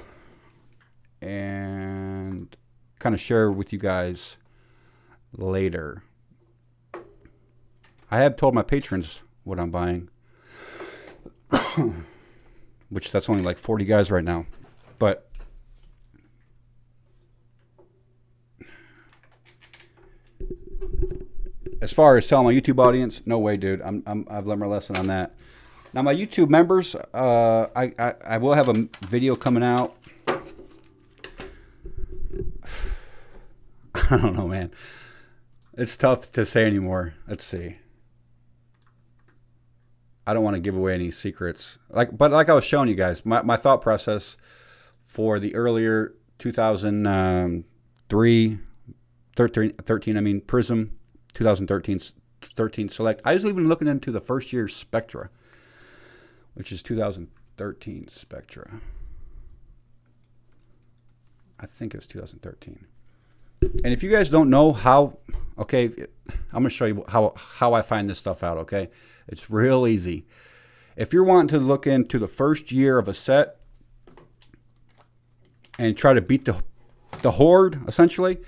and kind of share with you guys later. I have told my patrons what I'm buying, which that's only like 40 guys right now. But as far as telling my YouTube audience, no way, dude. I've learned my lesson on that. Now, my YouTube members, I will have a video coming out. I don't know, man. It's tough to say anymore. Let's see. I don't want to give away any secrets. But like I was showing you guys, my thought process for the earlier 2013, Prism, 2013 Select. I was even looking into the first year Spectra, which is 2013 Spectra. I think it was 2013. And if you guys don't know how, okay, I'm going to show you how I find this stuff out, okay? It's real easy. If you're wanting to look into the first year of a set and try to beat the horde, essentially,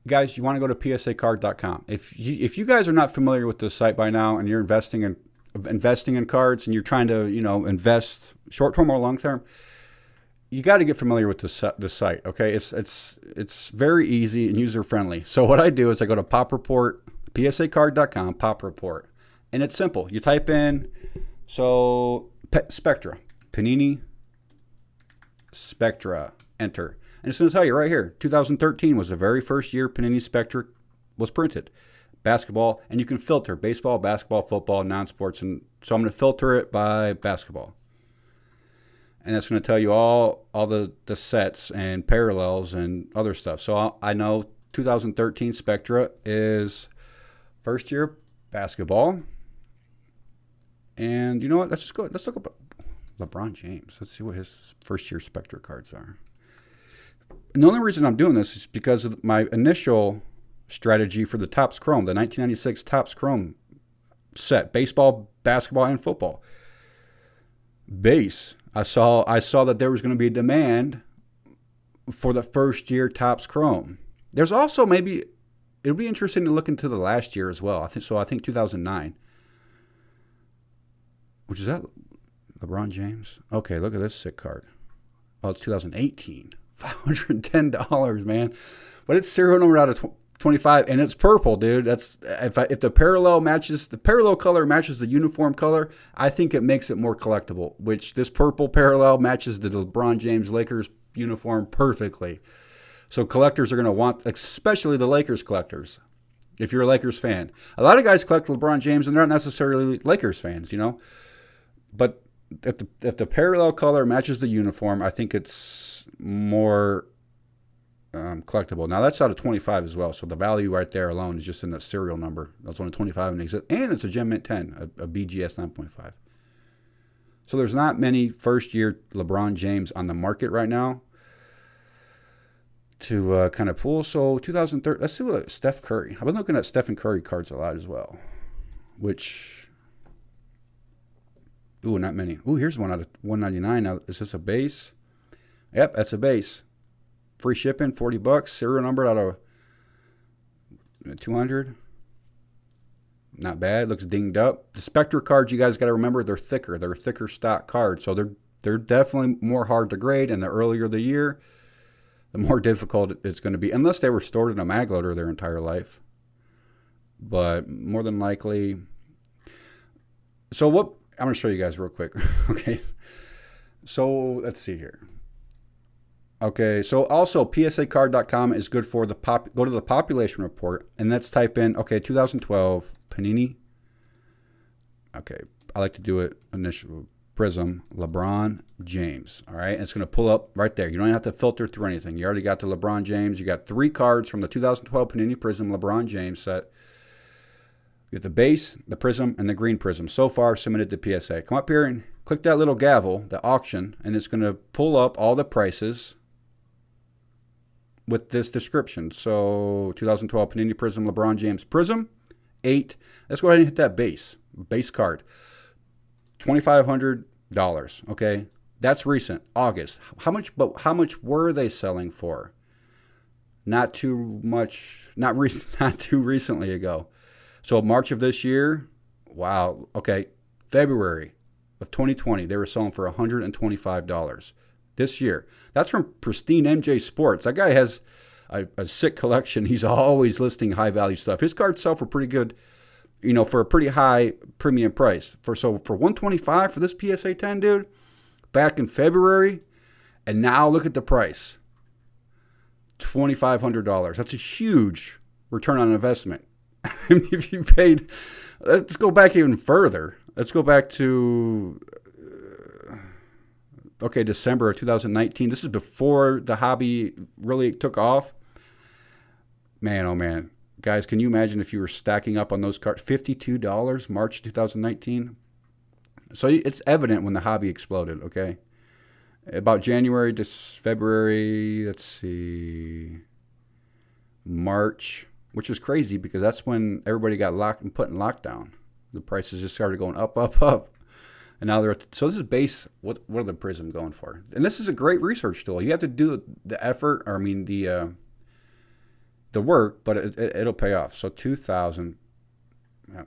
guys, you want to go to psacard.com. If you guys are not familiar with this site by now and you're investing in cards and you're trying to, invest short-term or long-term, you got to get familiar with this site, okay? It's very easy and user-friendly. So what I do is I go to Pop Report, psacard.com, Pop Report. And it's simple. You type in, Spectra, Panini, Spectra, enter. And it's going to tell you right here, 2013 was the very first year Panini Spectra was printed. Basketball, and you can filter baseball, basketball, football, non-sports. And so I'm going to filter it by basketball. And that's going to tell you all the sets and parallels and other stuff. So I know 2013 Spectra is First year basketball. And you know what? Let's just go. Let's look up LeBron James. Let's see what his first year Spectre cards are. And the only reason I'm doing this is because of my initial strategy for the Topps Chrome, the 1996 Topps Chrome set, baseball, basketball, and football. Base. I saw that there was going to be a demand for the first year Topps Chrome. There's also maybe it would be interesting to look into the last year as well. I think 2009. Which is that LeBron James? Okay, look at this sick card. Oh, it's 2018. $510, man. But it's serial number out of 25, and it's purple, dude. That's if the parallel color matches the uniform color, I think it makes it more collectible. Which this purple parallel matches the LeBron James Lakers uniform perfectly. So collectors are going to want, especially the Lakers collectors, if you're a Lakers fan. A lot of guys collect LeBron James, and they're not necessarily Lakers fans, you know. But if the parallel color matches the uniform, I think it's more collectible. Now, that's out of 25 as well, so the value right there alone is just in the serial number. That's only 25 and it's a Gem Mint 10, a BGS 9.5. So there's not many first-year LeBron James on the market right now to kind of pull. So 2013, let's see what Steph Curry. I've been looking at Stephen Curry cards a lot as well, which... Ooh, not many. Ooh, here's one out of 199. Now, is this a base? Yep, that's a base. Free shipping, $40. Serial number out of 200. Not bad. Looks dinged up. The Spectre cards, you guys got to remember, they're thicker. They're thicker stock cards, so they're definitely more hard to grade. And the earlier the year, the more difficult it's going to be, unless they were stored in a mag loader their entire life. But more than likely. So what? I'm going to show you guys real quick. Okay. So let's see here. Okay. So also PSAcard.com is good for go to the population report and let's type in, okay, 2012 Panini. Okay. I like to do it initial Prism LeBron James. All right. And it's going to pull up right there. You don't have to filter through anything. You already got the LeBron James. You got 3 cards from the 2012 Panini Prism LeBron James set. You have the base, the prism, and the green prism. So far, submitted to PSA. Come up here and click that little gavel, the auction, and it's going to pull up all the prices with this description. So 2012 Panini Prism LeBron James Prism, 8. Let's go ahead and hit that base card. $2,500. Okay, that's recent, August. How much were they selling for? Not too much. Not too recently ago. So March of this year, wow, okay, February of 2020, they were selling for $125. This year, that's from Pristine MJ Sports. That guy has a sick collection. He's always listing high-value stuff. His cards sell for pretty good, you know, for a pretty high premium price. For $125 for this PSA 10, dude, back in February, and now look at the price, $2,500. That's a huge return on investment. I mean, if you paid, let's go back even further. Let's go back to, December of 2019. This is before the hobby really took off. Man, oh man. Guys, can you imagine if you were stacking up on those cards? $52, March 2019. So it's evident when the hobby exploded, okay? About January to February, let's see, March, which is crazy because that's when everybody got locked and put in lockdown. The prices just started going up, up, up. And now so this is base, what are the Prism going for? And this is a great research tool. You have to do the effort, or I mean the work, but it'll pay off. So 2,000,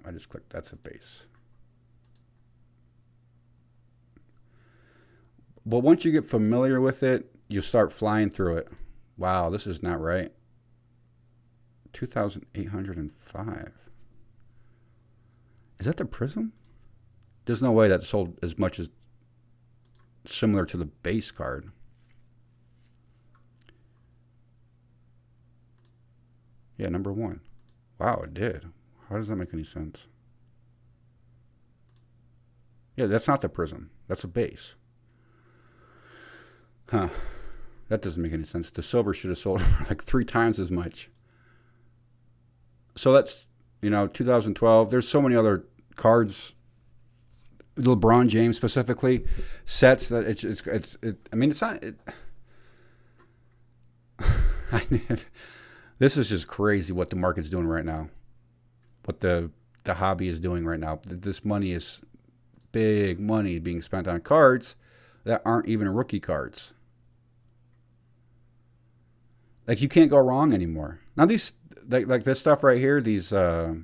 I just clicked, that's a base. But once you get familiar with it, you start flying through it. Wow, this is not right. 2,805. Is that the Prism? There's no way that sold as much as similar to the base card. Yeah, number 1. Wow, it did. How does that make any sense? Yeah, that's not the Prism. That's a base. Huh. That doesn't make any sense. The silver should have sold for like 3 times as much. So that's You know, 2012. There's so many other cards, LeBron James specifically, sets that I mean, it's not. This is just crazy what the market's doing right now. What the hobby is doing right now. This money is big money being spent on cards that aren't even rookie cards. Like, you can't go wrong anymore. Now these like this stuff right here, these I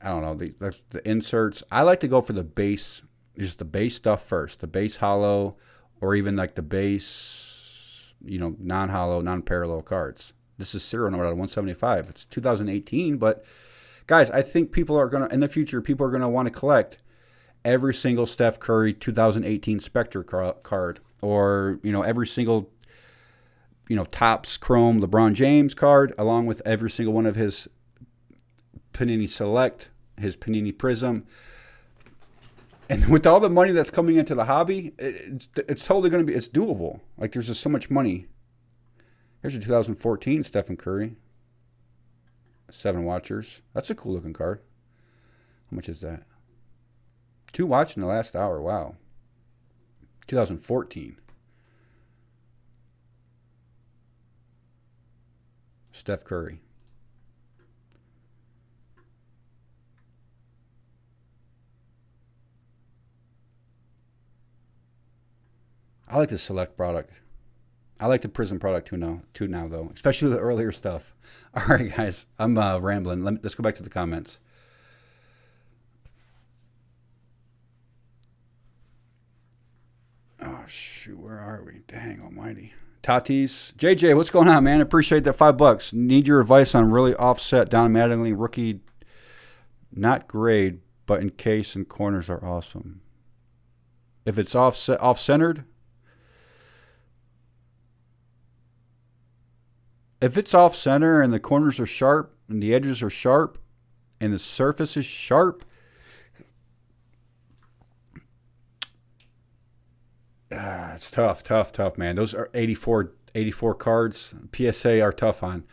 don't know, the inserts. I like to go for the base, just the base stuff first, the base hollow, or even like the base, you know, non-hollow, non-parallel cards. This is serial number out of 175. It's 2018, but guys, I think people are gonna, in the future, people are gonna want to collect every single Steph Curry 2018 Spectre card, or, you know, every single, you know, Topps Chrome LeBron James card, along with every single one of his Panini Select, his Panini Prism. And with all the money that's coming into the hobby, it's totally going to be, it's doable. Like, there's just so much money. Here's a 2014 Stephen Curry. 7 Watchers. That's a cool looking card. How much is that? 2 watched in the last hour. Wow. 2014. Steph Curry. I like the Select product. I like the Prism product too now though, especially the earlier stuff. All right, guys, I'm rambling. Let's go back to the comments. Oh shoot, where are we? Dang almighty. Tatis, JJ, what's going on, man? Appreciate that $5. Need your advice on really offset Don Mattingly rookie, not grade, but in case and corners are awesome. If it's off-centered. If it's off center and the corners are sharp and the edges are sharp and the surface is sharp, it's tough, man. Those are 84 cards. PSA are tough on.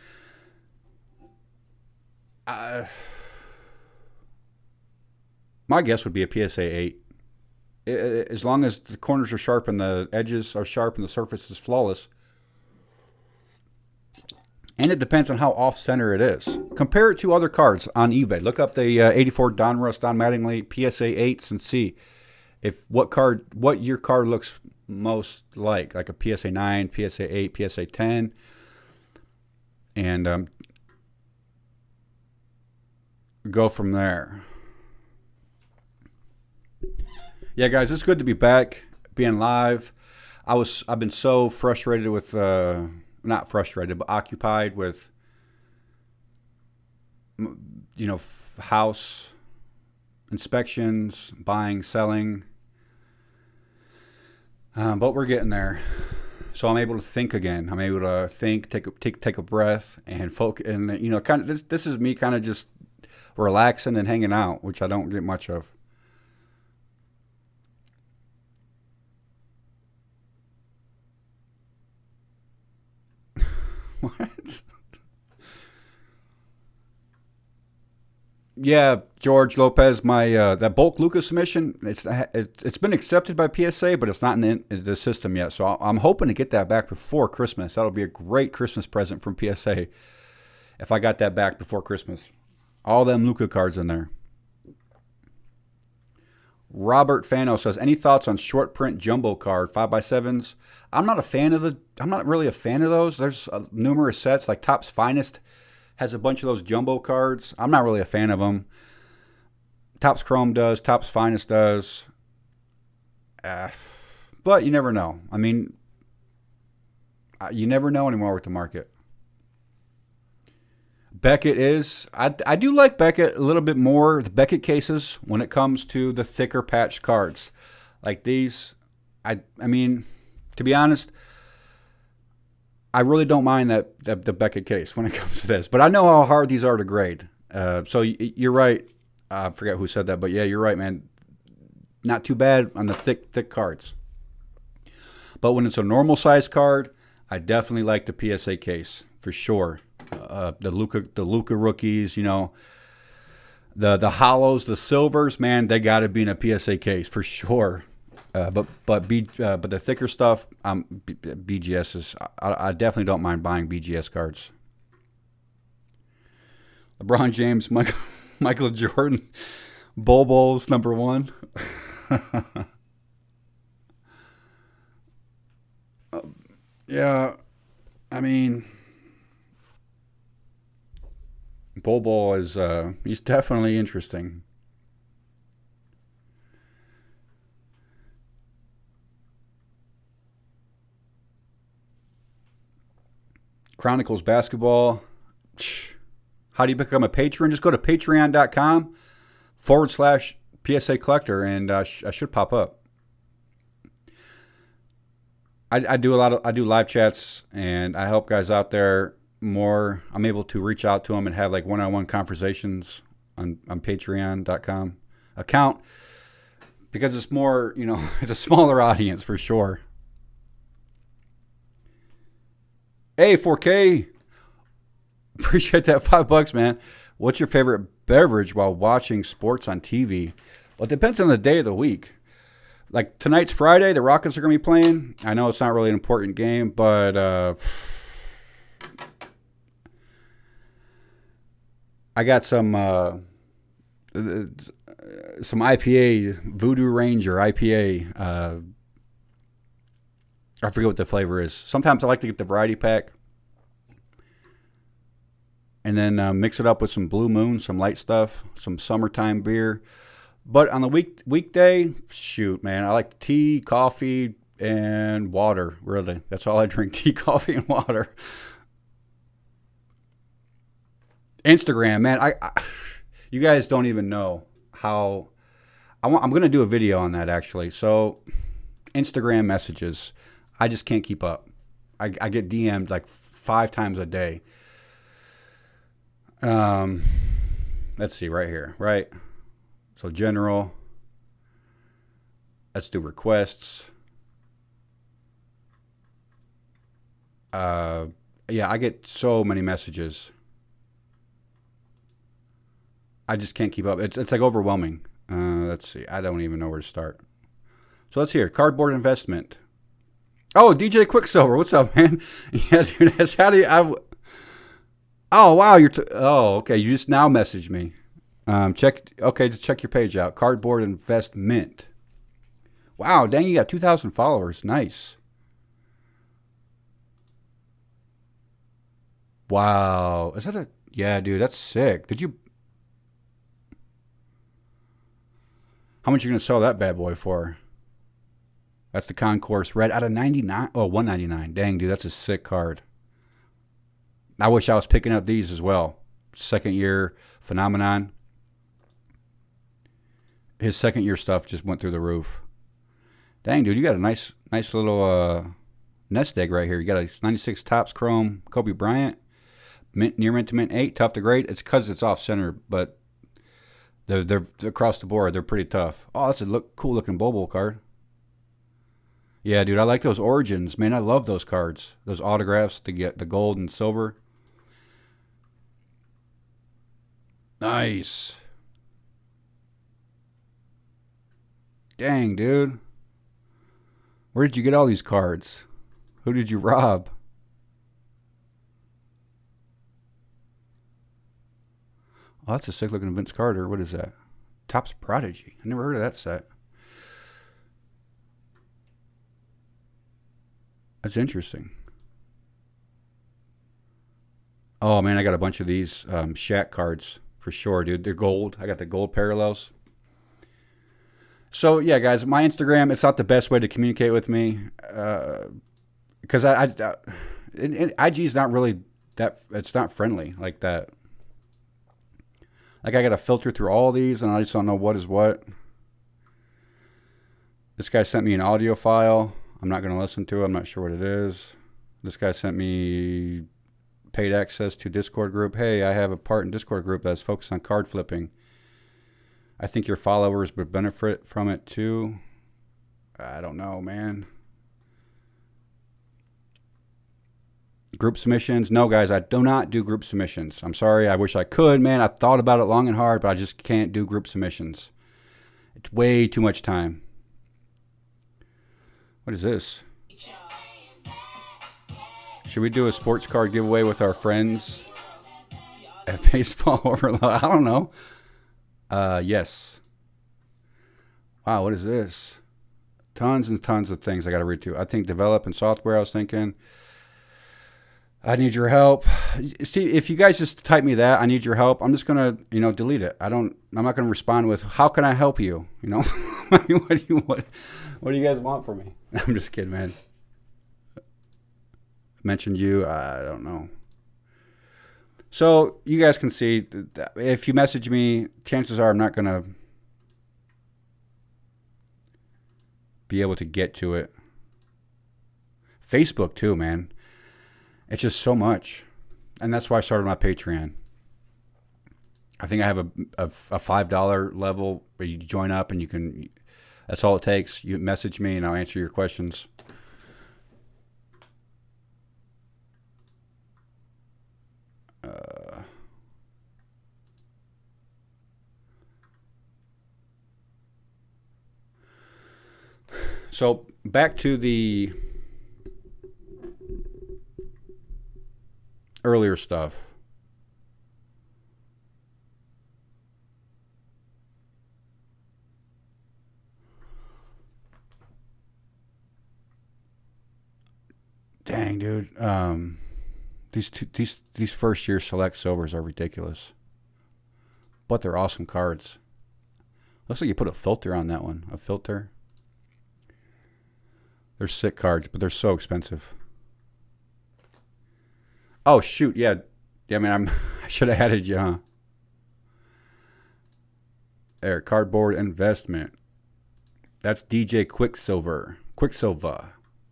My guess would be a PSA 8. As long as the corners are sharp and the edges are sharp and the surface is flawless. And it depends on how off-center it is. Compare it to other cards on eBay. Look up the 84 Donruss, Don Mattingly PSA 8s and see if what your card looks most like a PSA 9, PSA 8, PSA 10. And go from there. Yeah, guys, it's good to be back, being live. I've been so frustrated with... not frustrated, but occupied with, you know, house inspections, buying, selling. But we're getting there. So I'm able to think again. I'm able to think, take a breath, and focus. And, you know, kind of this is me kind of just relaxing and hanging out, which I don't get much of. What? Yeah, George Lopez, my that bulk Lucas submission, it's been accepted by PSA, but it's not in the system yet. So I'm hoping to get that back before Christmas. That'll be a great Christmas present from PSA if I got that back before Christmas. All them Luka cards in there. Robert Fano says, any thoughts on short print jumbo card 5x7s? I'm not really a fan of those. There's numerous sets, like Topps Finest has a bunch of those jumbo cards. I'm not really a fan of them. Topps Chrome does, Topps Finest does. But you never know. I mean, you never know anymore with the market. Beckett is, I do like Beckett a little bit more, the Beckett cases, when it comes to the thicker patch cards. Like these, I mean, to be honest, I really don't mind the Beckett case when it comes to this. But I know how hard these are to grade. So you're right. I forget who said that, but yeah, you're right, man. Not too bad on the thick cards. But when it's a normal size card, I definitely like the PSA case, for sure. the Luca rookies, you know, the hollows, the silvers, man, they got to be in a PSA case for sure. But the thicker stuff, BGS is. I definitely don't mind buying BGS cards. LeBron James, Michael Jordan, Bobo's #1. Yeah, I mean, Bobo is he's definitely interesting. Chronicles basketball. How do you become a patron? Just go to patreon.com/PSA collector and I should pop up. I do I do live chats and I help guys out there more. I'm able to reach out to them and have like one-on-one conversations on patreon.com account because it's more, you know, it's a smaller audience for sure. Hey, 4K. Appreciate that $5, man. What's your favorite beverage while watching sports on TV? Well, it depends on the day of the week. Like tonight's Friday, the Rockets are going to be playing. I know it's not really an important game, but I got some IPA, Voodoo Ranger IPA. I forget what the flavor is. Sometimes I like to get the variety pack and then mix it up with some Blue Moon, some light stuff, some summertime beer. But on the weekday, shoot, man, I like tea, coffee, and water, really. That's all I drink, tea, coffee, and water. Instagram, man, you guys don't even know how... I'm going to do a video on that, actually. So, Instagram messages, I just can't keep up. I get DM'd like 5 times a day. Let's see, right here, right? So general, let's do requests. Yeah, I get so many messages. I just can't keep up. It's like overwhelming. Let's see, I don't even know where to start. So let's hear cardboard investment. Oh, DJ Quicksilver, what's up, man? Yeah, dude, that's how do you? Oh wow, oh okay. You just now messaged me. Just check your page out. Cardboard Investment. Wow, dang, you got 2,000 followers. Nice. Wow, is that a? Yeah, dude, that's sick. Did you? How much are you gonna sell that bad boy for? That's the Concourse Red out of 99. Oh, 199. Dang, dude, that's a sick card. I wish I was picking up these as well. Second year phenomenon. His second year stuff just went through the roof. Dang, dude, you got a nice little nest egg right here. You got a 96 Topps Chrome Kobe Bryant. Near mint to mint 8, tough to grade. It's because it's off center, but they're across the board. They're pretty tough. Oh, that's a cool looking Bobo card. Yeah, dude, I like those Origins. Man, I love those cards. Those autographs to get the gold and silver. Nice. Dang, dude. Where did you get all these cards? Who did you rob? Oh, that's a sick looking Vince Carter. What is that? Topps Prodigy. I never heard of that set. That's interesting. Oh, man, I got a bunch of these Shaq cards for sure, dude. They're gold. I got the gold parallels. So, yeah, guys, my Instagram, it's not the best way to communicate with me because IG is not really that, it's not friendly like that. Like, I got to filter through all these, and I just don't know what is what. This guy sent me an audio file. I'm not going to listen to it. I'm not sure what it is. This guy sent me paid access to Discord group. Hey, I have a part in Discord group that's focused on card flipping. I think your followers would benefit from it too. I don't know, man. Group submissions. No, guys, I do not do group submissions. I'm sorry. I wish I could, man. I thought about it long and hard, but I just can't do group submissions. It's way too much time. What is this? Should we do a sports card giveaway with our friends at Baseball Overload? I don't know. Yes. Wow, what is this? Tons and tons of things I got to read to. I think develop and software, I was thinking. I need your help. See, if you guys just type me that, I need your help, I'm just going to, delete it. I'm not going to respond with, how can I help you? What do you guys want from me? I'm just kidding, man. Mentioned you, I don't know. So you guys can see, if you message me, chances are I'm not going to be able to get to it. Facebook too, man. It's just so much. And that's why I started my Patreon. I think I have a $5 level where you join up and you can, that's all it takes. You message me and I'll answer your questions. So back to the earlier stuff. Dang, dude. These first year select silvers are ridiculous, but they're awesome cards. Looks like you put a filter on that one. A filter. They're sick cards, but they're so expensive. Oh shoot, yeah. I mean, I should have added you, huh? There, cardboard investment. That's DJ Quicksilver.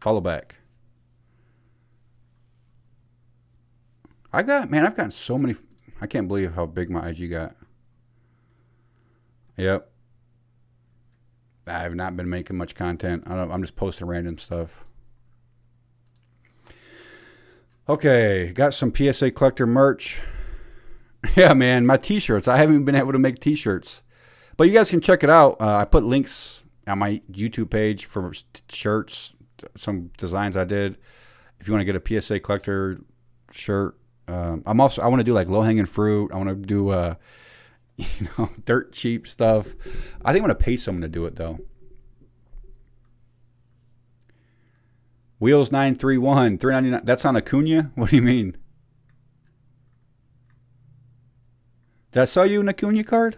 Follow back. I've gotten so many. I can't believe how big my IG got. Yep. I've not been making much content. I'm just posting random stuff. Okay, got some PSA collector merch. Yeah, man, my t-shirts. I haven't been able to make t-shirts. But you guys can check it out. I put links on my YouTube page for shirts, some designs I did. If you want to get a PSA collector shirt. I want to do like low-hanging fruit. I want to do dirt cheap stuff. I think I'm going to pay someone to do it, though. Wheels 931, $3.99. That's on Acuna? What do you mean? Did I sell you an Acuna card?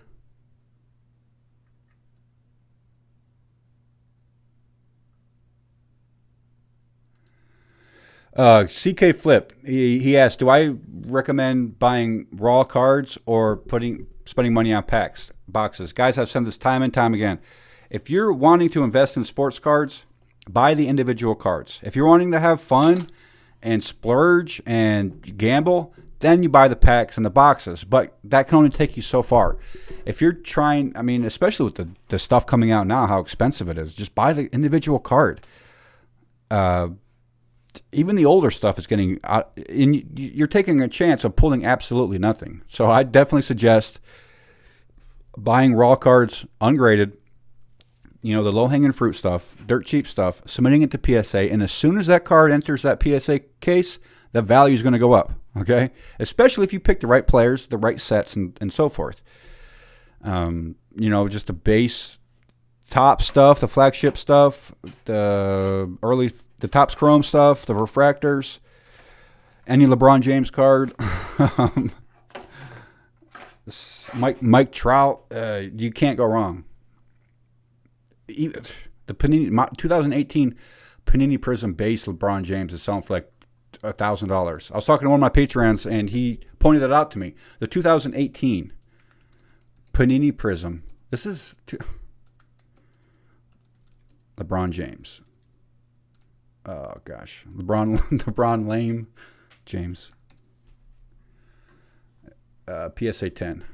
CK Flip, he asked, do I recommend buying raw cards or spending money on boxes? Guys, I've said this time and time again. If you're wanting to invest in sports cards, buy the individual cards. If you're wanting to have fun and splurge and gamble, then you buy the packs and the boxes. But that can only take you so far. If you're trying, I mean, especially with the stuff coming out now, how expensive it is, just buy the individual card. Even the older stuff is getting out, and you're taking a chance of pulling absolutely nothing. So I definitely suggest buying raw cards, ungraded, the low-hanging fruit stuff, dirt cheap stuff, submitting it to PSA, and as soon as that card enters that PSA case, the value is going to go up, okay? Especially if you pick the right players, the right sets, and so forth. Just the base top stuff, the flagship stuff, the Topps Chrome stuff, the refractors, any LeBron James card, Mike Trout, you can't go wrong. The Panini 2018 Panini Prism base LeBron James is selling for like $1,000. I was talking to one of my patrons and he pointed that out to me. The 2018 Panini Prism. This is LeBron James. Oh gosh, LeBron lame James. PSA 10.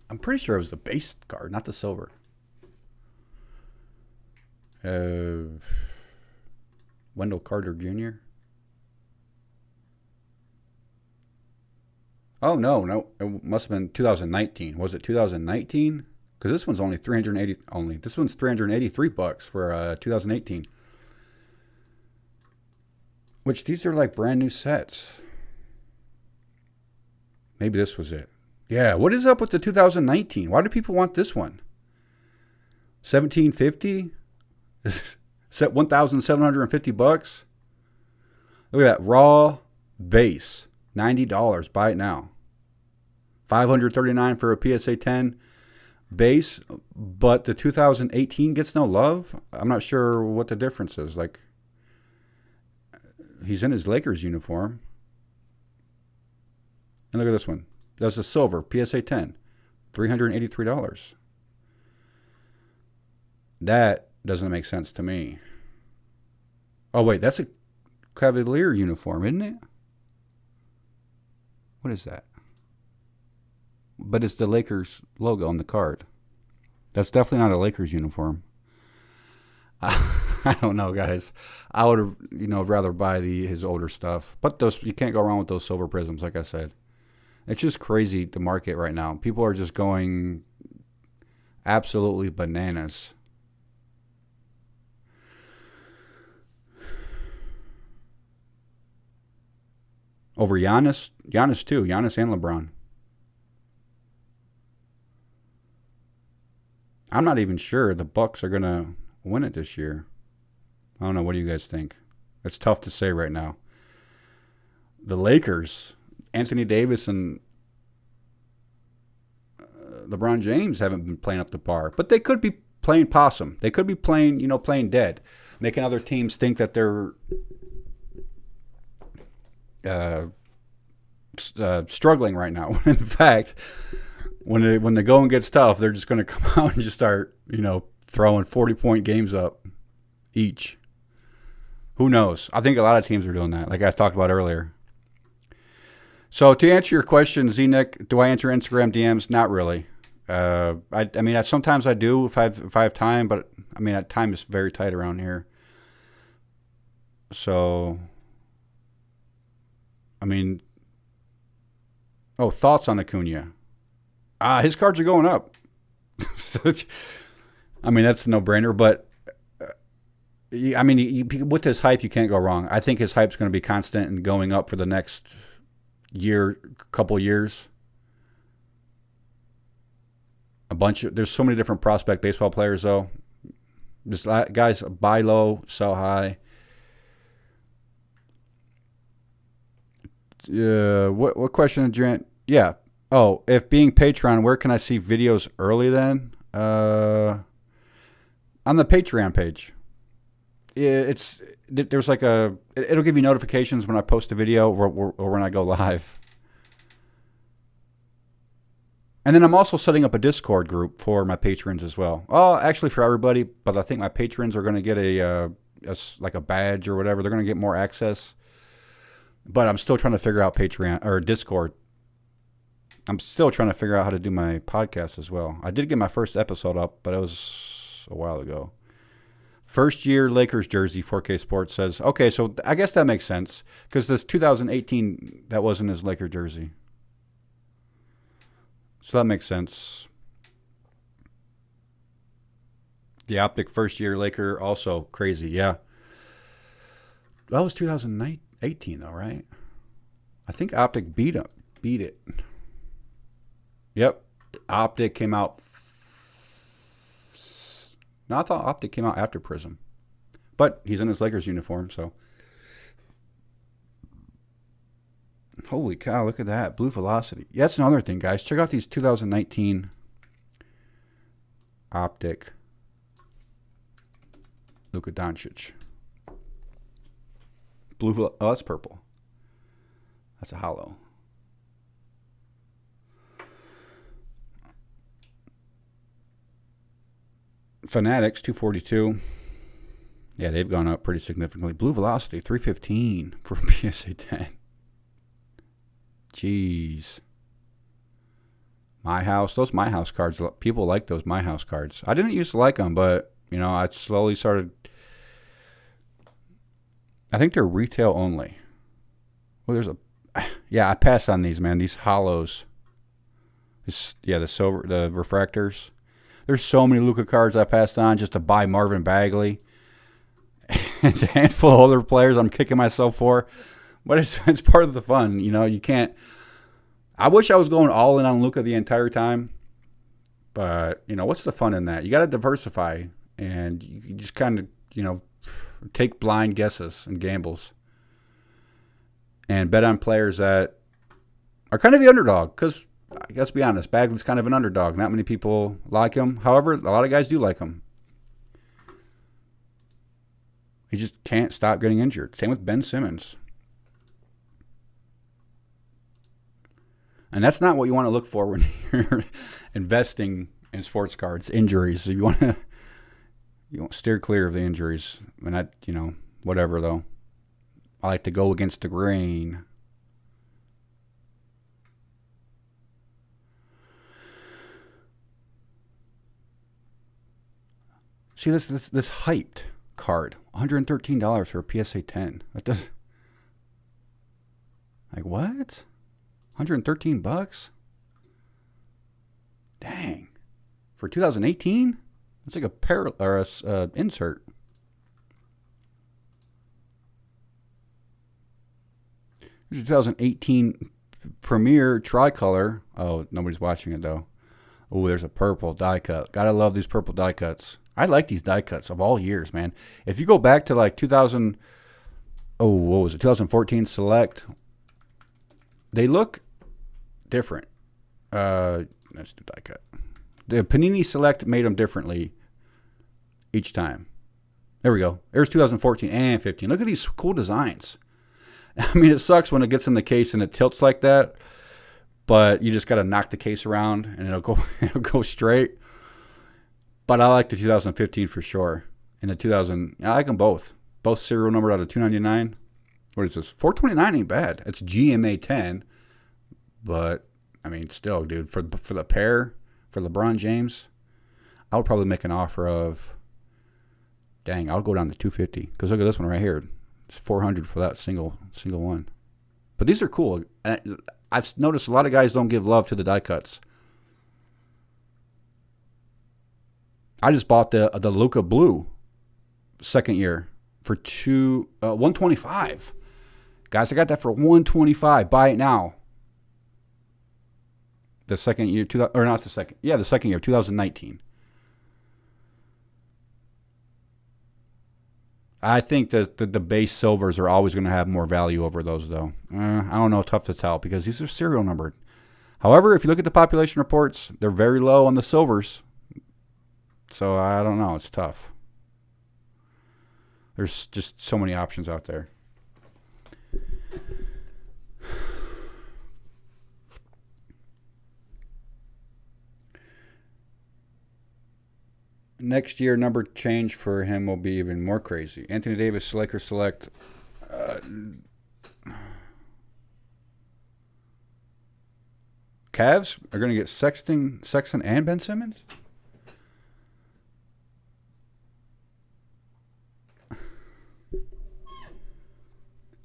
I'm pretty sure it was the base card, not the silver. Wendell Carter Jr. Oh, no. It must have been 2019. Was it 2019? Because this one's only 380. This one's $383 for 2018. Which these are like brand new sets. Maybe this was it. Yeah, what is up with the 2019? Why do people want this one? 1750? Set $1,750. Look at that raw base, $90. Buy it now. $539 for a PSA 10 base, but the 2018 gets no love. I'm not sure what the difference is. Like, he's in his Lakers uniform. And look at this one. That's a silver PSA 10, $383. That doesn't make sense to me. Oh, wait, that's a Cavalier uniform, isn't it? What is that? But it's the Lakers logo on the card. That's definitely not a Lakers uniform. I don't know, guys. I would have, rather buy his older stuff. But those, you can't go wrong with those silver prisms, like I said. It's just crazy, the market right now. People are just going absolutely bananas. Over Giannis too. Giannis and LeBron. I'm not even sure the Bucks are going to win it this year. I don't know. What do you guys think? It's tough to say right now. The Lakers, Anthony Davis and LeBron James haven't been playing up to par. But they could be playing possum. They could be playing dead. Making other teams think that they're struggling right now. In fact, when the going gets tough, they're just going to come out and just start, throwing 40-point games up each. Who knows? I think a lot of teams are doing that, like I talked about earlier. So to answer your question, Z-Nick, do I answer Instagram DMs? Not really. I mean, sometimes I do if I have time, but I mean, time is very tight around here. So, I mean, thoughts on Acuna? His cards are going up. So I mean, that's a no-brainer, but I mean, with this hype, you can't go wrong. I think his hype's going to be constant and going up for the next couple years. There's so many different prospect baseball players, though. This guys buy low, sell high. What question did you? Yeah. Oh, if being Patreon, where can I see videos early then? On the Patreon page. There's like it'll give you notifications when I post a video or when I go live. And then I'm also setting up a Discord group for my patrons as well. Oh, actually for everybody, but I think my patrons are going to get a badge or whatever. They're going to get more access. But I'm still trying to figure out Patreon or Discord. I'm still trying to figure out how to do my podcast as well. I did get my first episode up, but it was a while ago. First year Lakers jersey, 4K Sports says. Okay, so I guess that makes sense because this 2018, that wasn't his Laker jersey. So that makes sense. The Optic first year Laker, also crazy, yeah. That was 2018 though, right? I think Optic beat it. Yep. Optic came out. No, I thought Optic came out after Prism. But he's in his Lakers uniform, so. Holy cow, look at that. Blue Velocity. Yeah, that's another thing, guys. Check out these 2019 Optic Luka Doncic. Oh, that's purple. That's a hollow. Fanatics, 242. Yeah, they've gone up pretty significantly. Blue Velocity, 315 for PSA 10. Jeez. My House. Those My House cards, people like those My House cards. I didn't used to like them, but, I slowly started I think they're retail only. Well, there's a, yeah, I pass on these, man. These hollows. Yeah, the silver, the refractors. There's so many Luka cards I passed on just to buy Marvin Bagley. And a handful of other players I'm kicking myself for. But it's part of the fun. You know, you can't. I wish I was going all in on Luka the entire time. But, you know, what's the fun in that? You got to diversify. And you just kind of, you know, take blind guesses and gambles. And bet on players that are kind of the underdog. Because, let's be honest, Bagley's kind of an underdog. Not many people like him. However, a lot of guys do like him. He just can't stop getting injured. Same with Ben Simmons. And that's not what you want to look for when you're investing in sports cards. Injuries. You want to steer clear of the injuries. And that, you know, whatever though. I like to go against the grain. See this hyped card, $113 for a PSA 10. That does, like, what? 113 bucks? Dang. For 2018? That's like a insert. Here's a 2018 Premier Tricolor. Oh, nobody's watching it though. Oh, there's a purple die cut. Gotta love these purple die cuts. I like these die cuts of all years, man. If you go back to like 2014 Select, they look different. Let's do die cut. The Panini Select made them differently each time. There we go. There's 2014 and 15. Look at these cool designs. I mean, it sucks when it gets in the case and it tilts like that, but you just got to knock the case around and it'll go straight. But I like the 2015 for sure. And the 2000, I like them both. Both serial numbered out of 299. What is this? 429 ain't bad. It's GMA 10. But, I mean, still, dude, for the pair, for LeBron James, I would probably make an offer of, dang, I'll go down to 250. Because look at this one right here. It's 400 for that single one. But these are cool. I've noticed a lot of guys don't give love to the die cuts. I just bought the Luka Blue second year for $125. Guys, I got that for $125. Buy it now. The second year, the second year, 2019. I think that the base silvers are always going to have more value over those, though. I don't know, tough to tell because these are serial numbered. However, if you look at the population reports, they're very low on the silvers. So I don't know. It's tough. There's just so many options out there. Next year, number change for him will be even more crazy. Anthony Davis, Lakers select. Cavs are going to get Sexton, and Ben Simmons?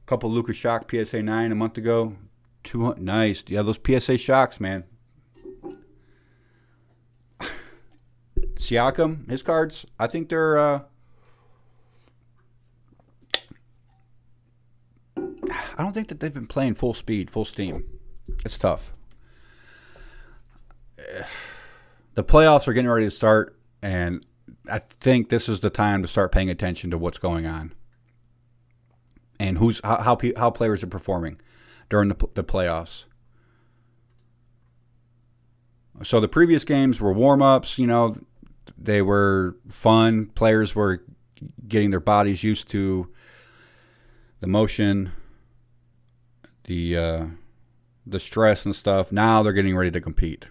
Couple Luka Shock PSA 9 a month ago. 200, nice. Yeah, those PSA Shocks, man. Siakam, his cards, I think they're I don't think that they've been playing full speed, full steam. It's tough. The playoffs are getting ready to start, and I think this is the time to start paying attention to what's going on and how players are performing during the playoffs. So the previous games were warm-ups, you know, they were fun. Players were getting their bodies used to the motion, the stress and stuff. Now they're getting ready to compete.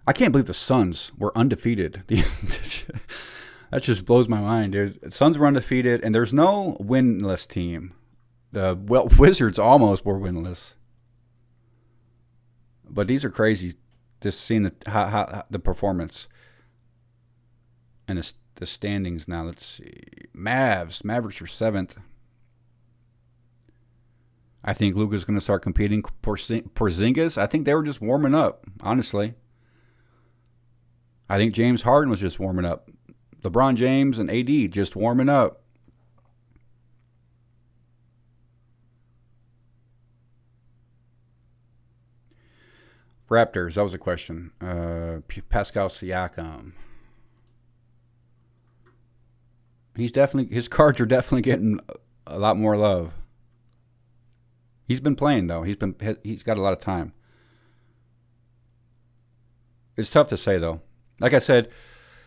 I can't believe the Suns were undefeated. That just blows my mind, dude. The Suns were undefeated, and there's no winless team. The Wizards almost were winless. But these are crazy, just seeing the performance. And the standings now. Let's see. Mavericks are 7th. I think Luka's going to start competing. Porzingis, I think they were just warming up, honestly. I think James Harden was just warming up. LeBron James and AD just warming up. Raptors, that was a question. Pascal Siakam. His cards are definitely getting a lot more love. He's been playing though. He's got a lot of time. It's tough to say though. Like I said,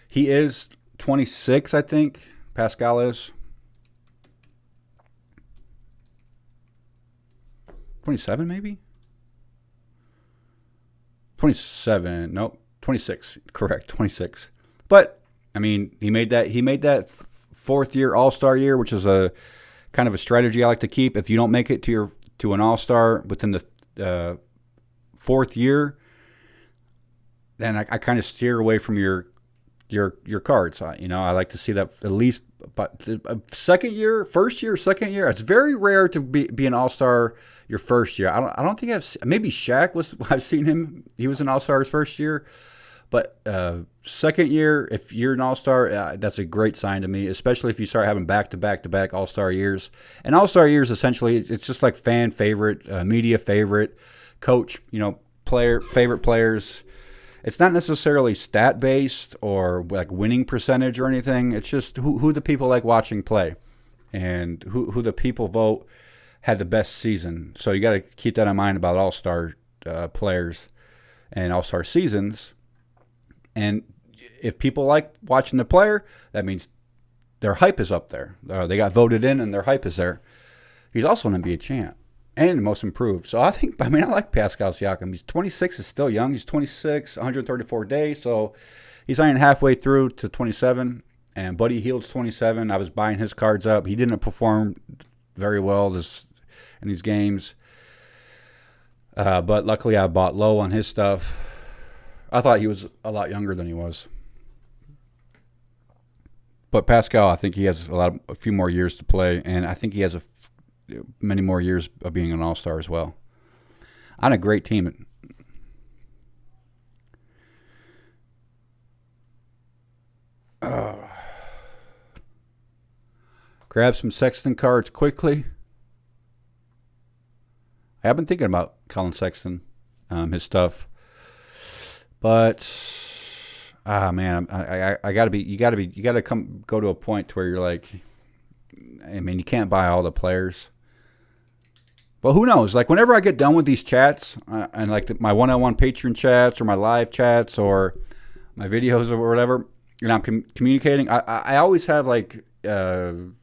he is 26, I think. Pascal is 27, maybe. 27. Nope. 26. Correct. 26. But I mean, he made that fourth year All-Star year, which is a kind of a strategy I like to keep. If you don't make it to an All-Star within the fourth year, then I kind of steer away from your cards. I like to see that at least. But first year, second year, it's very rare to be an All-Star your first year. I don't think maybe Shaq was. I've seen him. He was an All-Star his first year, but second year, if you're an All-Star, that's a great sign to me. Especially if you start having back-to-back All-Star years. And All-Star years, essentially, it's just like fan favorite, media favorite, coach, favorite players. It's not necessarily stat-based or like winning percentage or anything. It's just who the people like watching play and who the people vote had the best season. So you got to keep that in mind about all-star players and all-star seasons. And if people like watching the player, that means their hype is up there. They got voted in and their hype is there. He's also an NBA champ. And most improved. So I like Pascal Siakam. He's 26, is still young. He's 26, 134 days. So he's only halfway through to 27. And Buddy Hield's 27. I was buying his cards up. He didn't perform very well in these games. But luckily I bought low on his stuff. I thought he was a lot younger than he was. But Pascal, I think he has a few more years to play. And I think he has many more years of being an all-star as well. On a great team. Grab some Sexton cards quickly. I have been thinking about Colin Sexton, his stuff, but man, you gotta go to a point where you're like, I mean, you can't buy all the players. But who knows? Like, whenever I get done with these chats, and like my one-on-one Patreon chats or my live chats or my videos or whatever, and I'm communicating, I always have like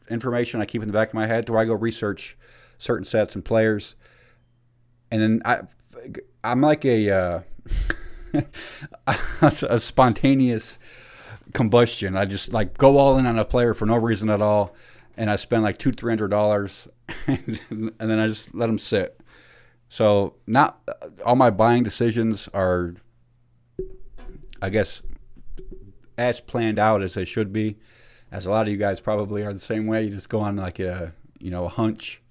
information I keep in the back of my head to where I go research certain sets and players. And then I'm like a spontaneous combustion. I just like go all in on a player for no reason at all. And I spend like $200-$300, and then I just let them sit. So not all my buying decisions are, I guess, as planned out as they should be. As a lot of you guys probably are the same way. You just go on like a hunch.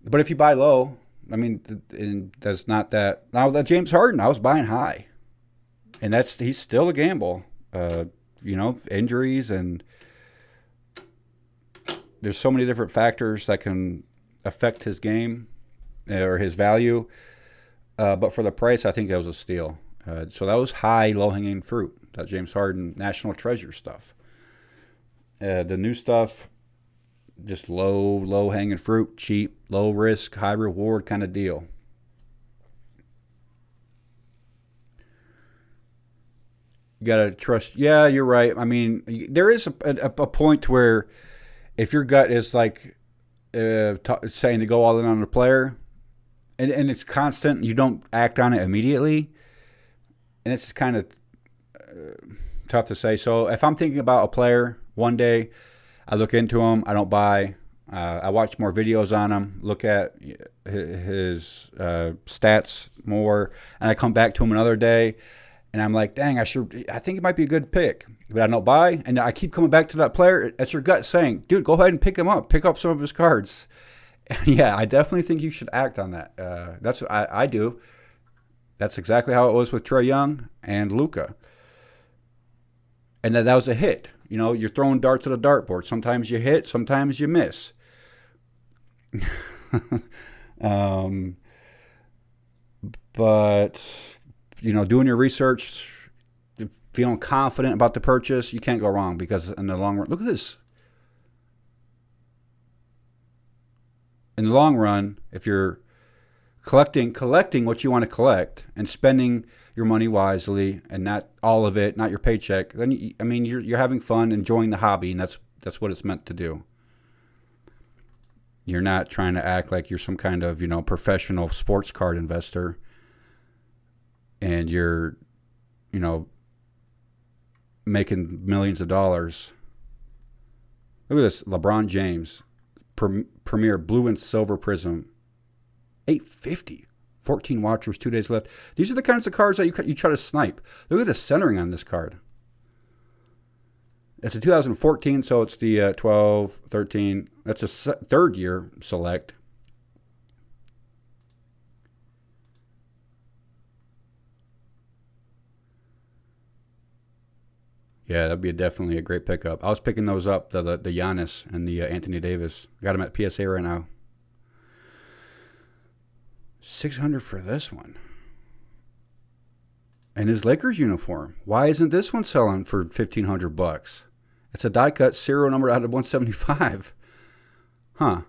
But if you buy low, I mean, and that's not that. Now that James Harden, I was buying high, and he's still a gamble. Injuries and. There's so many different factors that can affect his game or his value. But for the price, I think that was a steal. So that was high, low-hanging fruit, that James Harden National Treasure stuff. The new stuff, just low-hanging fruit, cheap, low risk, high reward kind of deal. You got to trust. Yeah, you're right. I mean, there is a point where if your gut is like saying to go all in on a player, and it's constant, you don't act on it immediately, and it's kind of tough to say. So if I'm thinking about a player one day, I look into him, I don't buy. I watch more videos on him, look at his stats more, and I come back to him another day, and I'm like, dang, I think it might be a good pick. But I don't buy, and I keep coming back to that player. That's your gut saying, dude, go ahead and pick him up. Pick up some of his cards. Yeah, I definitely think you should act on that. That's what I do. That's exactly how it was with Trae Young and Luka. And that was a hit. You know, you're throwing darts at a dartboard. Sometimes you hit, sometimes you miss. um, but, you know, doing your research, feeling confident about the purchase, you can't go wrong because in the long run, look at this. In the long run, if you're collecting what you want to collect and spending your money wisely and not all of it, not your paycheck, then you're having fun, enjoying the hobby, and that's what it's meant to do. You're not trying to act like you're some kind of, you know, professional sports card investor and you're, you know, making millions of dollars. Look at this, LeBron James, Premier Blue and Silver Prism, $850. 14 watchers, 2 days left. These are the kinds of cards that you try to snipe. Look at the centering on this card. It's a 2014, so it's the 12, 13. That's a third year select. Yeah, that'd be definitely a great pickup. I was picking those up, the Giannis and the Anthony Davis. Got them at PSA right now. $600 for this one. And his Lakers uniform. Why isn't this one selling for $1,500? It's a die cut serial number out of 175. Huh.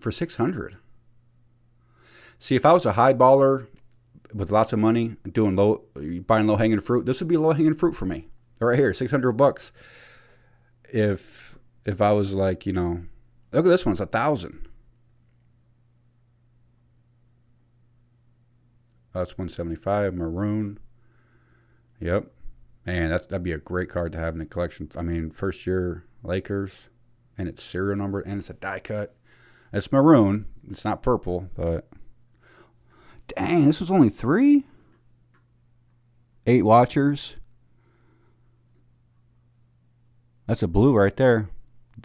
For $600. See, if I was a high baller with lots of money, buying low hanging fruit, this would be low hanging fruit for me. Right here, $600. If I was like, you know, look at this one, it's $1,000. That's 175 maroon. Yep. Man, that'd be a great card to have in the collection. I mean, first year Lakers, and it's serial number, and it's a die cut. It's maroon. It's not purple, but dang, this was only 3. 8 watchers. That's a blue right there.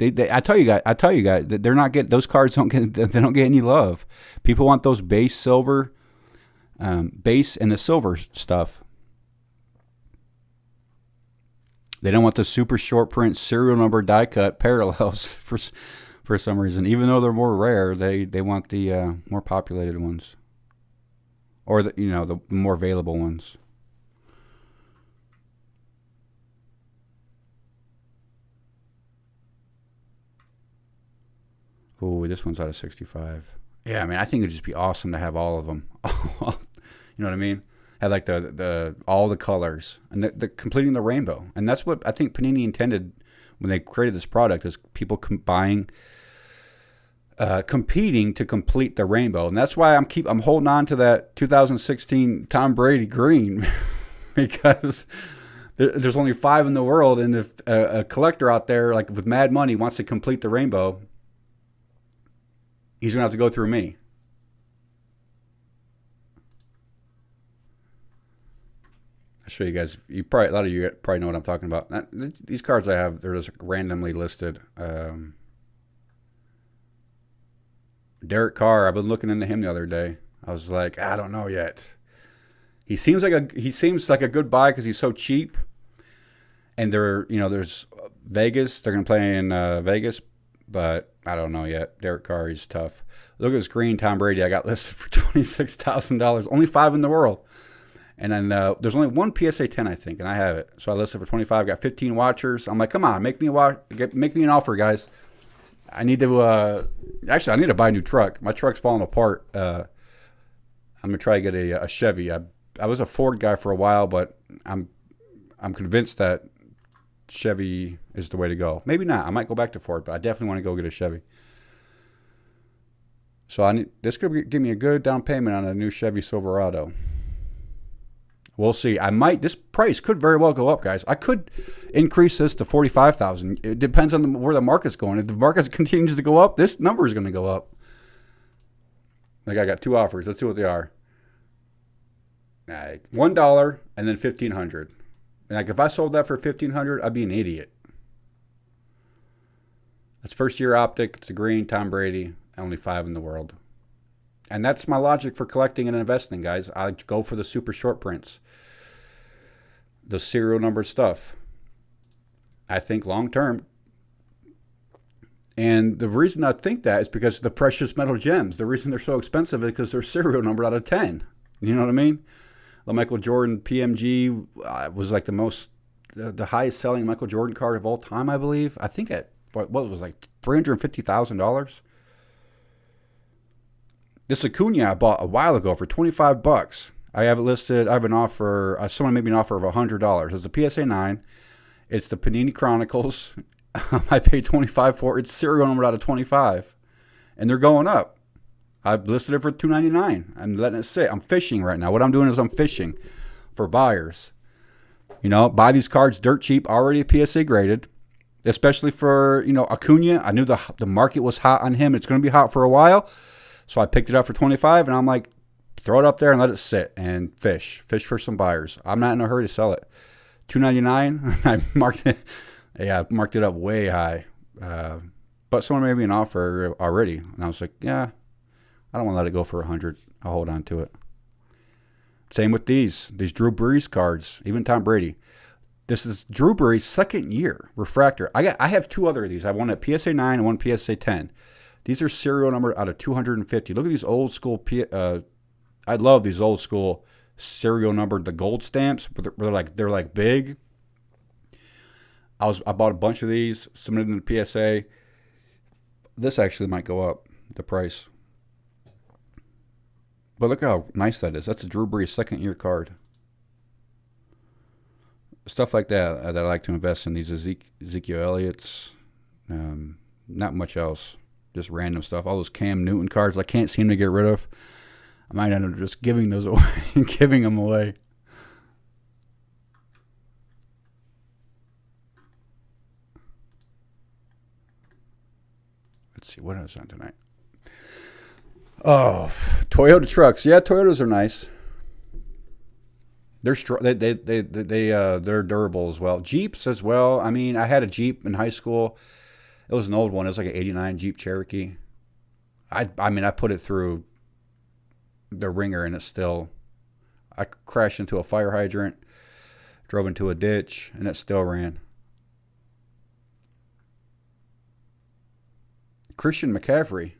I tell you guys, that they're not getting those cards. They don't get any love. People want those base silver. Base and the silver stuff. They don't want the super short print serial number die cut parallels for some reason. Even though they're more rare, they want the more populated ones, or the more available ones. Oh, this one's out of 65. Yeah, I mean, I think it'd just be awesome to have all of them. You know what I mean? Have like the all the colors and the completing the rainbow. And that's what I think Panini intended when they created this product, is people competing to complete the rainbow. And that's why I'm holding on to that 2016 Tom Brady green because there's only 5 in the world, and if a collector out there like with mad money wants to complete the rainbow, he's gonna have to go through me. I'll show you guys. A lot of you probably know what I'm talking about. These cards I have, they're just randomly listed. Derek Carr, I've been looking into him the other day. I was like, I don't know yet. He seems like a good buy because he's so cheap. And there's Vegas. They're gonna play in Vegas, but I don't know yet. Derek Carr, he's tough. Look at this green Tom Brady I got listed for $26,000. Only 5 in the world. And then there's only one PSA 10, I think, and I have it. So I listed for 25. Got 15 watchers. I'm like, come on, make me an offer, guys. I need to I need to buy a new truck. My truck's falling apart. I'm gonna try to get a Chevy. I was a Ford guy for a while, but I'm convinced that Chevy is the way to go. Maybe not. I might go back to Ford, but I definitely want to go get a Chevy. So this could give me a good down payment on a new Chevy Silverado. We'll see. This price could very well go up, guys. I could increase this to $45,000. It depends on where the market's going. If the market continues to go up, this number is going to go up. Like, I got 2 offers. Let's see what they are. All right, $1 and then $1,500. And like, if I sold that for $1,500, I'd be an idiot. That's first year optic. It's a green Tom Brady. only 5 in the world. And that's my logic for collecting and investing, guys. I go for the super short prints, the serial numbered stuff. I think long term. And the reason I think that is because the precious metal gems. The reason they're so expensive is because they're serial numbered out of 10. You know what I mean? The Michael Jordan PMG was like the highest selling Michael Jordan card of all time, I believe. I think at what was like $350,000. This Acuna I bought a while ago for $25. I have it listed. I have an offer. Someone made me an offer of $100. It's the PSA 9. It's the Panini Chronicles. I paid $25 for it. It's serial numbered out of 25, and they're going up. I listed it for $2.99. I'm letting it sit. I'm fishing right now. What I'm doing is I'm fishing for buyers. You know, buy these cards dirt cheap, already PSA graded. Especially for, you know, Acuna. I knew the market was hot on him. It's going to be hot for a while. So I picked it up for $25, and I'm like, throw it up there and let it sit and fish. Fish for some buyers. I'm not in a hurry to sell it. $2.99. I marked it. Yeah, I marked it up way high. But someone made me an offer already, and I was like, yeah, I don't want to let it go for $100. I'll hold on to it. Same with these Drew Brees cards, even Tom Brady. This is Drew Brees' second year refractor. I have 2 other of these. I have one at PSA 9 and one PSA 10. These are serial numbered out of 250. Look at these old school. I love these old school serial numbered, the gold stamps, but they're like big. I bought a bunch of these, submitted in the PSA. This actually might go up, the price. But look how nice that is. That's a Drew Brees second year card. Stuff like that I like to invest in. These Ezekiel Elliott's. Not much else. Just random stuff. All those Cam Newton cards I can't seem to get rid of. I might end up just giving those away. Giving them away. Let's see, what is on tonight? Oh, Toyota trucks. Yeah, Toyotas are nice. They're they're durable as well. Jeeps as well. I mean, I had a Jeep in high school. It was an old one. It was like an '89 Jeep Cherokee. I mean, I put it through the ringer, and it's still. I crashed into a fire hydrant, drove into a ditch, and it still ran. Christian McCaffrey.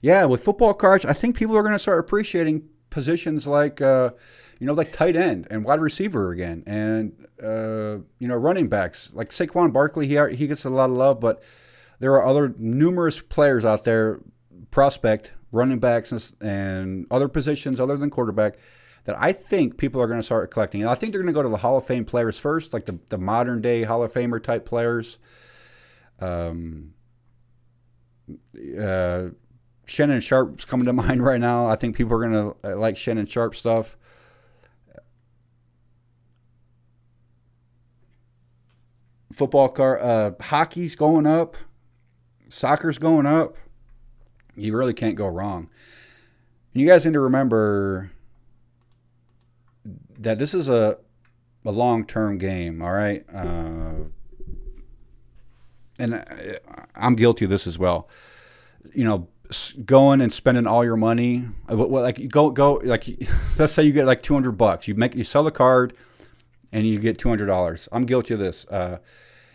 Yeah, with football cards, I think people are going to start appreciating positions like, like tight end and wide receiver again, and running backs like Saquon Barkley. He gets a lot of love, but there are other numerous players out there, prospect running backs and other positions other than quarterback, that I think people are going to start collecting. And I think they're going to go to the Hall of Fame players first, like the modern day Hall of Famer type players. Shannon Sharp's coming to mind right now. I think people are going to like Shannon Sharp stuff. Football hockey's going up. Soccer's going up. You really can't go wrong. And you guys need to remember that this is a long-term game, all right? And I'm guilty of this as well. Going and spending all your money, like go like let's say you get like $200. You sell the card and you get $200. I'm guilty of this.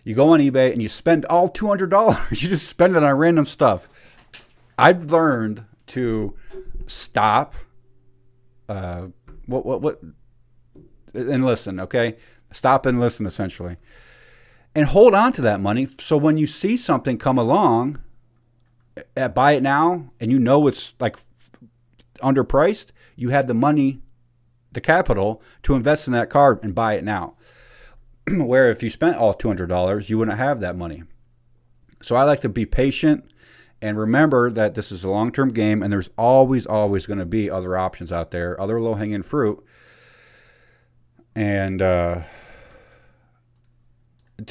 You go on eBay and you spend all $200. You just spend it on random stuff. I've learned to stop. And listen, okay? Stop and listen, essentially, and hold on to that money. So when you see something come along, buy it now, and it's like underpriced, you have the money, the capital to invest in that card and buy it now. Where if you spent all $200, you wouldn't have that money. So I like to be patient and remember that this is a long-term game, and there's always going to be other options out there, other low-hanging fruit. And to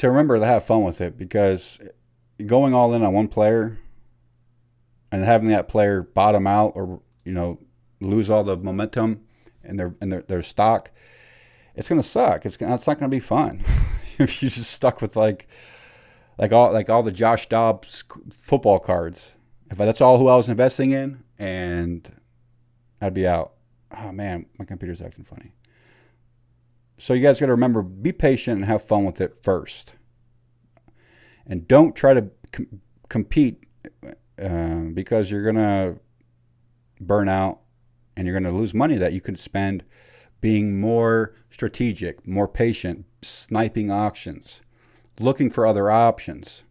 remember to have fun with it, because going all in on one player and having that player bottom out or lose all the momentum and their stock, it's gonna suck. It's not gonna be fun if you're just stuck with like all the Josh Dobbs football cards. If that's all who I was investing in, and I'd be out. Oh man, my computer's acting funny. So you guys got to remember, be patient and have fun with it first. And don't try to compete because you're going to burn out and you're going to lose money that you could spend being more strategic, more patient, sniping auctions, looking for other options.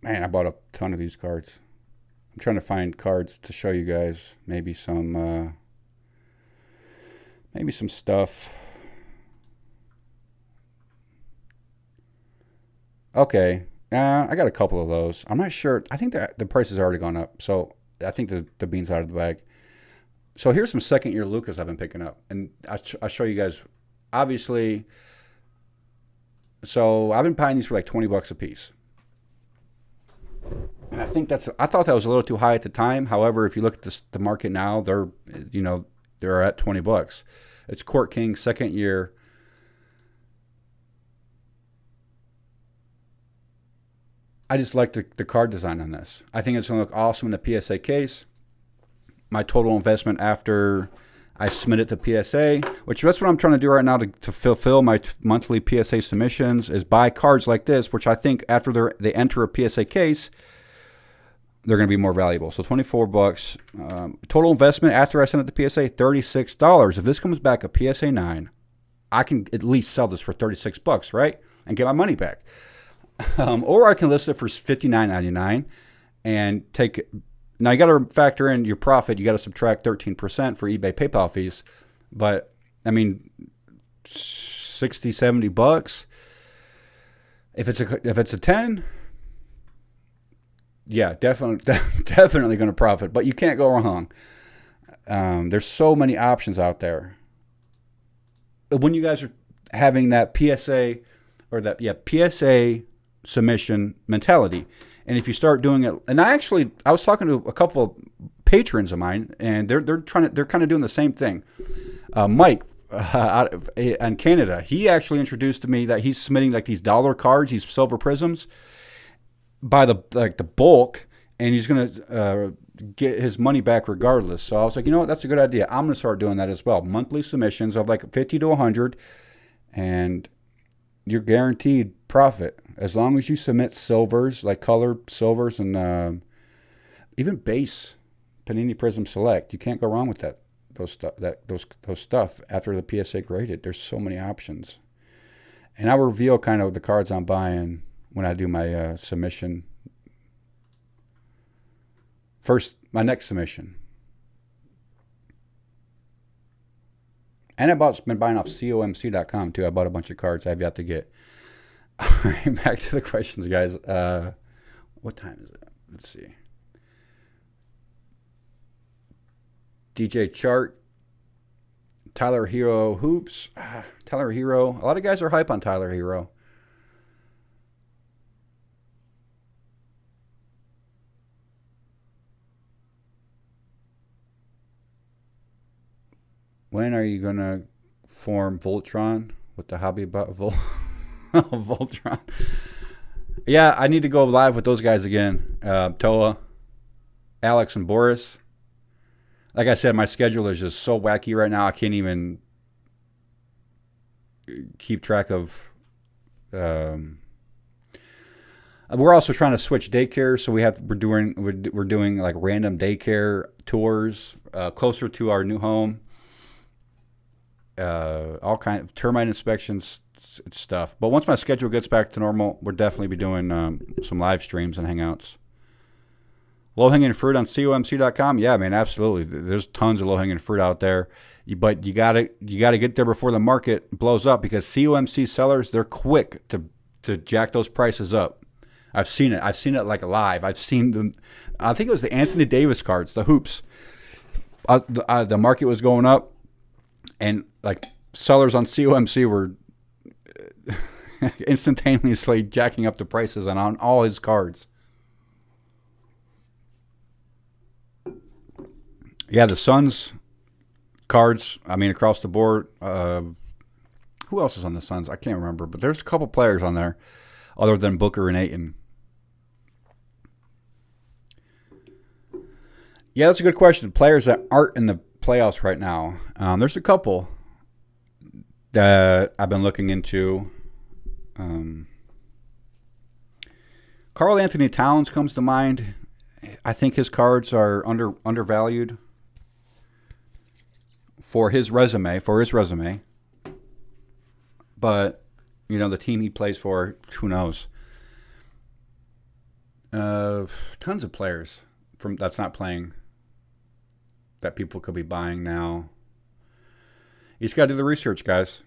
Man, I bought a ton of these cards. I'm trying to find cards to show you guys. Maybe some stuff. Okay, I got a couple of those. I'm not sure. I think that the price has already gone up, so I think the bean's out of the bag. So here's some second-year Lucas I've been picking up, and I'll show you guys. Obviously, so I've been buying these for like $20 a piece. And I thought that was a little too high at the time. However, if you look at the market now, they're at $20. It's Court King, second year. I just like the card design on this. I think it's going to look awesome in the PSA case. My total investment after I submit it to PSA, which that's what I'm trying to do right now to fulfill my monthly PSA submissions, is buy cards like this, which I think after they enter a PSA case, they're going to be more valuable. So $24. Total investment after I send it to PSA, $36. If this comes back a PSA 9, I can at least sell this for $36, right? And get my money back. Or I can list it for $59.99 and take it. Now, you got to factor in your profit. You got to subtract 13% for eBay PayPal fees. But, I mean, $60, $70. If it's a 10, yeah, definitely going to profit. But you can't go wrong. There's so many options out there. When you guys are having that PSA PSA submission mentality, and if you start doing it, and I was talking to a couple of patrons of mine, and they're kind of doing the same thing. Mike in Canada, he actually introduced to me that he's submitting like these dollar cards, these silver prisms, by the bulk, and he's gonna get his money back regardless. So I was like, you know what, that's a good idea. I'm gonna start doing that as well. Monthly submissions of like 50 to 100, and you're guaranteed profit as long as you submit silvers, like color silvers, and even base Panini Prism Select. You can't go wrong with that. Those stuff after the PSA graded. There's so many options, and I reveal kind of the cards I'm buying when I do my submission. First, my next submission. And I've been buying off comc.com too. I bought a bunch of cards I've got to get. All right, back to the questions, guys. What time is it? Let's see. DJ Chart. Tyler Hero Hoops. Tyler Hero. A lot of guys are hype on Tyler Hero. When are you going to form Voltron with the hobby about Voltron? Yeah, I need to go live with those guys again. Toa, Alex, and Boris. Like I said, my schedule is just so wacky right now. I can't even keep track of. We're also trying to switch daycare, so we're doing like random daycare tours closer to our new home. All kind of termite inspections stuff. But once my schedule gets back to normal, we'll definitely be doing some live streams and hangouts. Low-hanging fruit on comc.com. Yeah, man, absolutely. There's tons of low-hanging fruit out there. But you gotta get there before the market blows up, because COMC sellers, they're quick to jack those prices up. I've seen it. I've seen it like live. I've seen them. I think it was the Anthony Davis cards, the hoops. The market was going up, and like sellers on COMC were instantaneously jacking up the prices on all his cards. Yeah, the Suns cards, I mean, across the board. Who else is on the Suns? I can't remember, but there's a couple players on there. other than Booker and Ayton? Yeah, that's a good question. Players that aren't in the playoffs right now. There's a couple that I've been looking into. Karl Anthony Towns comes to mind. I think his cards are undervalued for his resume. But the team he plays for, who knows? Tons of players that's not playing that people could be buying now. You just got to do the research, guys.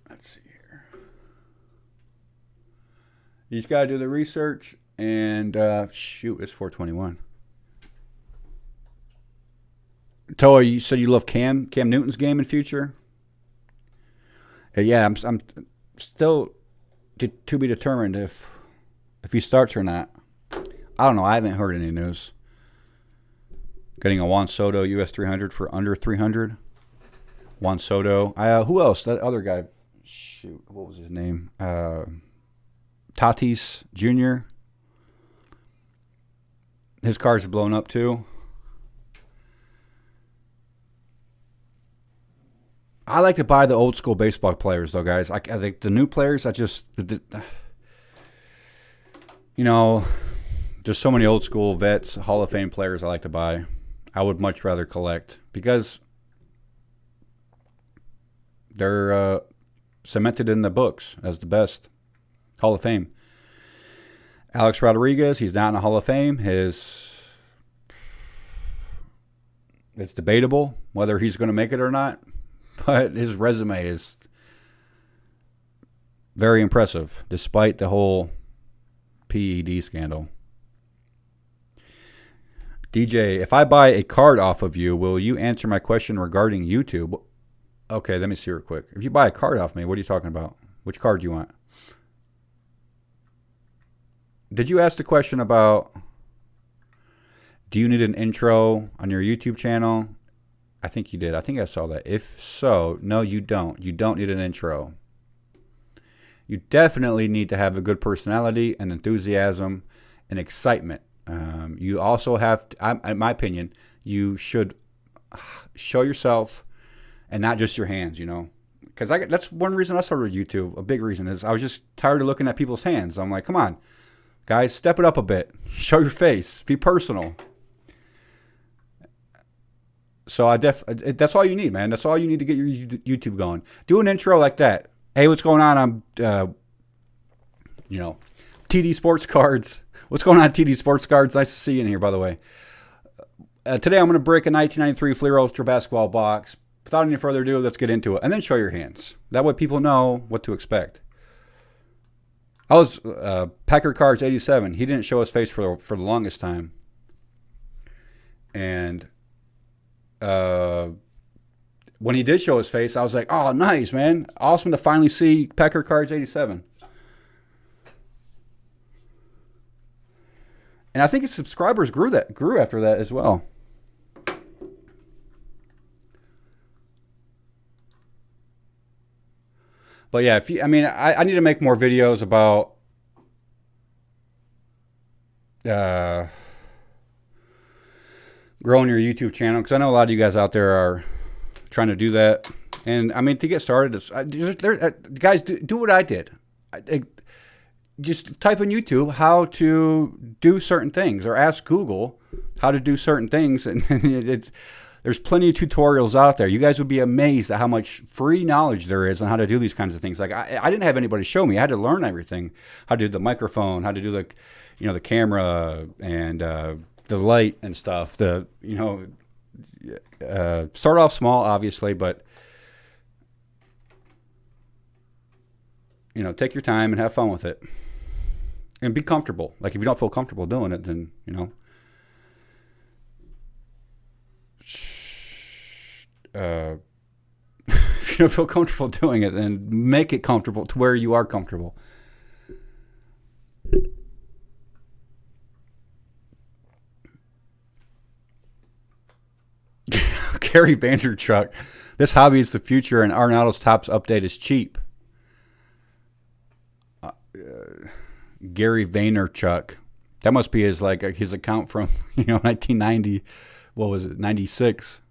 Let's see here. You just got to do the research, and shoot, it's 421. Toa, you said you love Cam Newton's game in future. Yeah, I'm still to be determined if he starts or not. I don't know. I haven't heard any news. Getting a Juan Soto US 300 for under 300. Juan Soto. Who else? That other guy. Shoot, what was his name? Tatis Jr. His cars have blown up too. I like to buy the old school baseball players, though, guys. I think the new players, there's so many old school vets, Hall of Fame players I like to buy. I would much rather collect because they're cemented in the books as the best Hall of Fame. Alex Rodriguez, he's not in the Hall of Fame. It's debatable whether he's going to make it or not. But his resume is very impressive, despite the whole PED scandal. DJ, if I buy a card off of you, will you answer my question regarding YouTube? Okay, let me see real quick. If you buy a card off me, what are you talking about? Which card do you want? Did you ask the question about, do you need an intro on your YouTube channel? I think you did. I think I saw that. If so, no, you don't. You don't need an intro. You definitely need to have a good personality and enthusiasm and excitement. You also have, in my opinion, you should show yourself and not just your hands, Because that's one reason I started YouTube. A big reason is I was just tired of looking at people's hands. I'm like, come on, guys, step it up a bit. Show your face. Be personal. So that's all you need, man. That's all you need to get your YouTube going. Do an intro like that. Hey, what's going on? I'm, TD Sports Cards. What's going on, TD Sports Cards? Nice to see you in here, by the way. Today I'm going to break a 1993 Fleer Ultra basketball box. Without any further ado, let's get into it. And then show your hands. That way people know what to expect. I was Packer Cards 87. He didn't show his face for the longest time. And when he did show his face, I was like, oh, nice, man. Awesome to finally see Packer Cards 87. And I think his subscribers grew after that as well. But yeah, I need to make more videos about growing your YouTube channel, because I know a lot of you guys out there are trying to do that. And to get started, guys, do what I did. Just type in YouTube how to do certain things, or ask Google how to do certain things, and there's plenty of tutorials out there. You guys would be amazed at how much free knowledge there is on how to do these kinds of things. Like I didn't have anybody show me. I had to learn everything: how to do the microphone, how to do the camera, and the light and stuff. Start off small, obviously, but take your time and have fun with it, and be comfortable. Like if you don't feel comfortable doing it, then if you don't feel comfortable doing it, then make it comfortable to where you are comfortable. Gary Vaynerchuk. This hobby is the future, and Arenado's Topps update is cheap. Gary Vaynerchuk. That must be his his account from 1990. What was it? 96.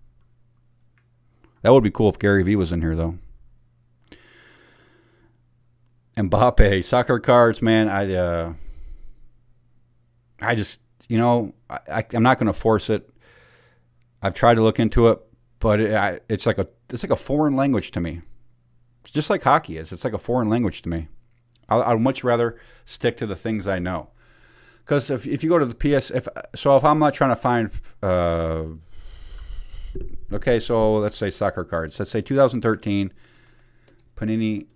That would be cool if Gary V was in here though. Mbappe soccer cards, man. I just I'm not going to force it. I've tried to look into it, but it's like a foreign language to me. It's just like hockey is. It's like a foreign language to me. I'd much rather stick to the things I know. Because if you go to the if I'm not trying to find, okay, so let's say soccer cards. Let's say 2013 Panini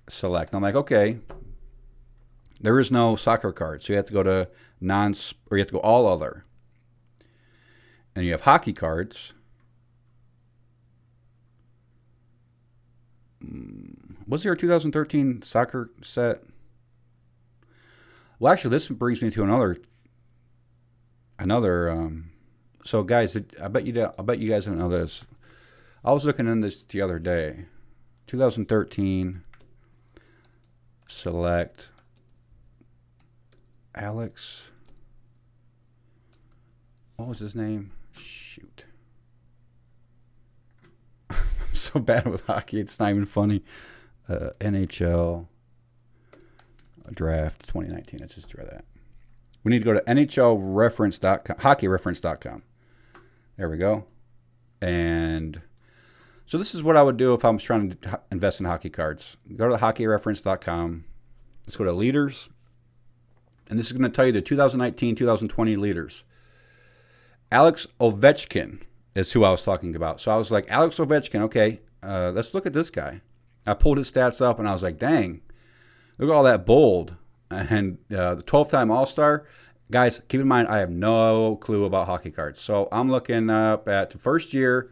Select. I'm like, okay, there is no soccer card, so you have to go to or you have to go all other. And you have hockey cards. Was there a 2013 soccer set? Well, actually, this brings me to another. So, guys, I bet you guys don't know this. I was looking into this the other day. 2013 Select Alex. What was his name? Shoot. I'm so bad with hockey. It's not even funny. NHL draft 2019. Let's just try that. We need to go to NHLreference.com, hockeyreference.com. There we go. And so this is what I would do if I was trying to invest in hockey cards. Go to hockeyreference.com. Let's go to leaders. And this is going to tell you the 2019-2020 leaders. Alex Ovechkin is who I was talking about. So I was like, Alex Ovechkin, okay, let's look at this guy. I pulled his stats up, and I was like, dang, look at all that bold. And the 12-time All-Star. Guys, keep in mind, I have no clue about hockey cards. So I'm looking up at the first year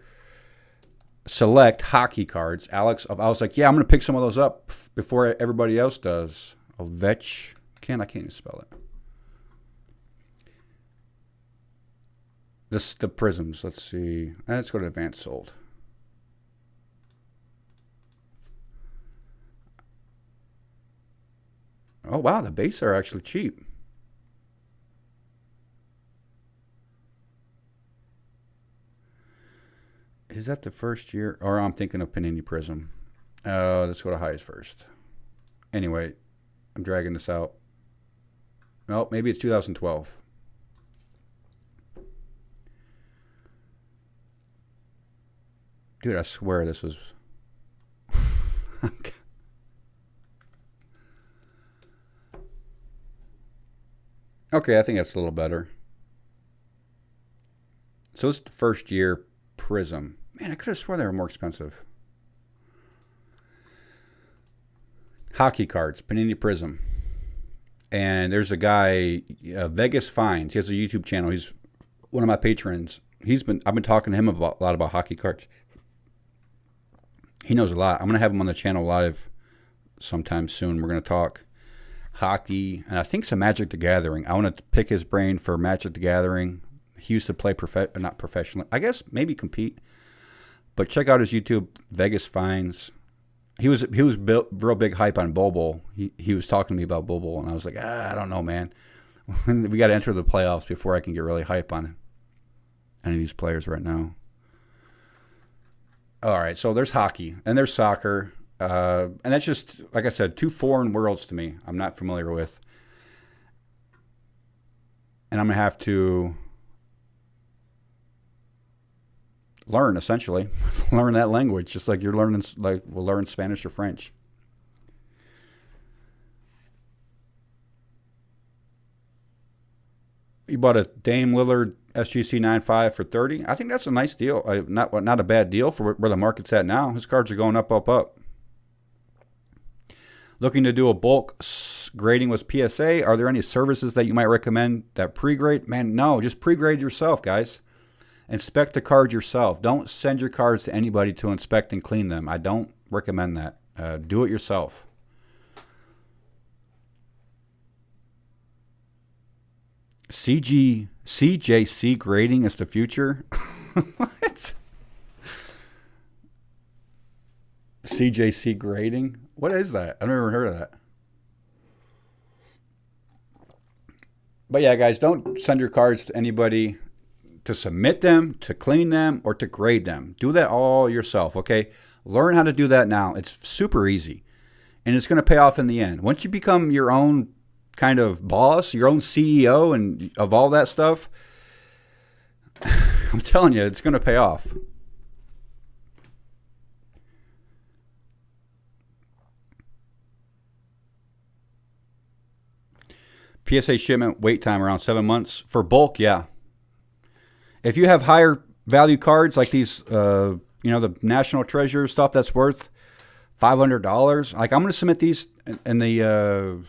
select hockey cards. Alex, I was like, yeah, I'm going to pick some of those up before everybody else does. Ovechkin, I can't even spell it. The prisms, let's see. Let's go to advanced sold. Oh, wow, the base are actually cheap. Is that the first year? Or I'm thinking of Panini Prism. Let's go to highest first. Anyway, I'm dragging this out. No, maybe it's 2012. Dude, I swear this was... Okay, I think that's a little better. So it's the first year Prism. Man, I could have sworn they were more expensive. Hockey cards, Panini Prism. And there's a guy, Vegas Finds. He has a YouTube channel. He's one of my patrons. I've been talking to him a lot about hockey cards. He knows a lot. I'm going to have him on the channel live sometime soon. We're going to talk hockey, and I think some Magic the Gathering. I want to pick his brain for Magic the Gathering. He used to play not professionally. I guess maybe compete. But check out his YouTube, Vegas Finds. He was built real big hype on Bobo. He was talking to me about Bobo, and I was like, I don't know, man. We got to enter the playoffs before I can get really hype on any of these players right now. All right, so there's hockey and there's soccer. And that's just, like I said, two foreign worlds to me I'm not familiar with. And I'm going to have to learn, essentially. Learn that language, just like we'll learn Spanish or French. You bought a Dame Lillard SGC 9.5 for $30. I think that's a nice deal. Not a bad deal for where the market's at now. His cards are going up, up, up. Looking to do a bulk grading with PSA? Are there any services that you might recommend that pre-grade? Man, no. Just pre-grade yourself, guys. Inspect the cards yourself. Don't send your cards to anybody to inspect and clean them. I don't recommend that. Do it yourself. CJC grading is the future? What? CJC grading. What is that? I've never heard of that. But yeah, guys, don't send your cards to anybody to submit them, to clean them, or to grade them. Do that all yourself, okay? Learn how to do that now. It's super easy, and it's going to pay off in the end. Once you become your own kind of boss, your own CEO and of all that stuff, I'm telling you, it's going to pay off. PSA shipment wait time around 7 months. For bulk, yeah. If you have higher value cards like these, the National Treasure stuff that's worth $500, like I'm going to submit these in the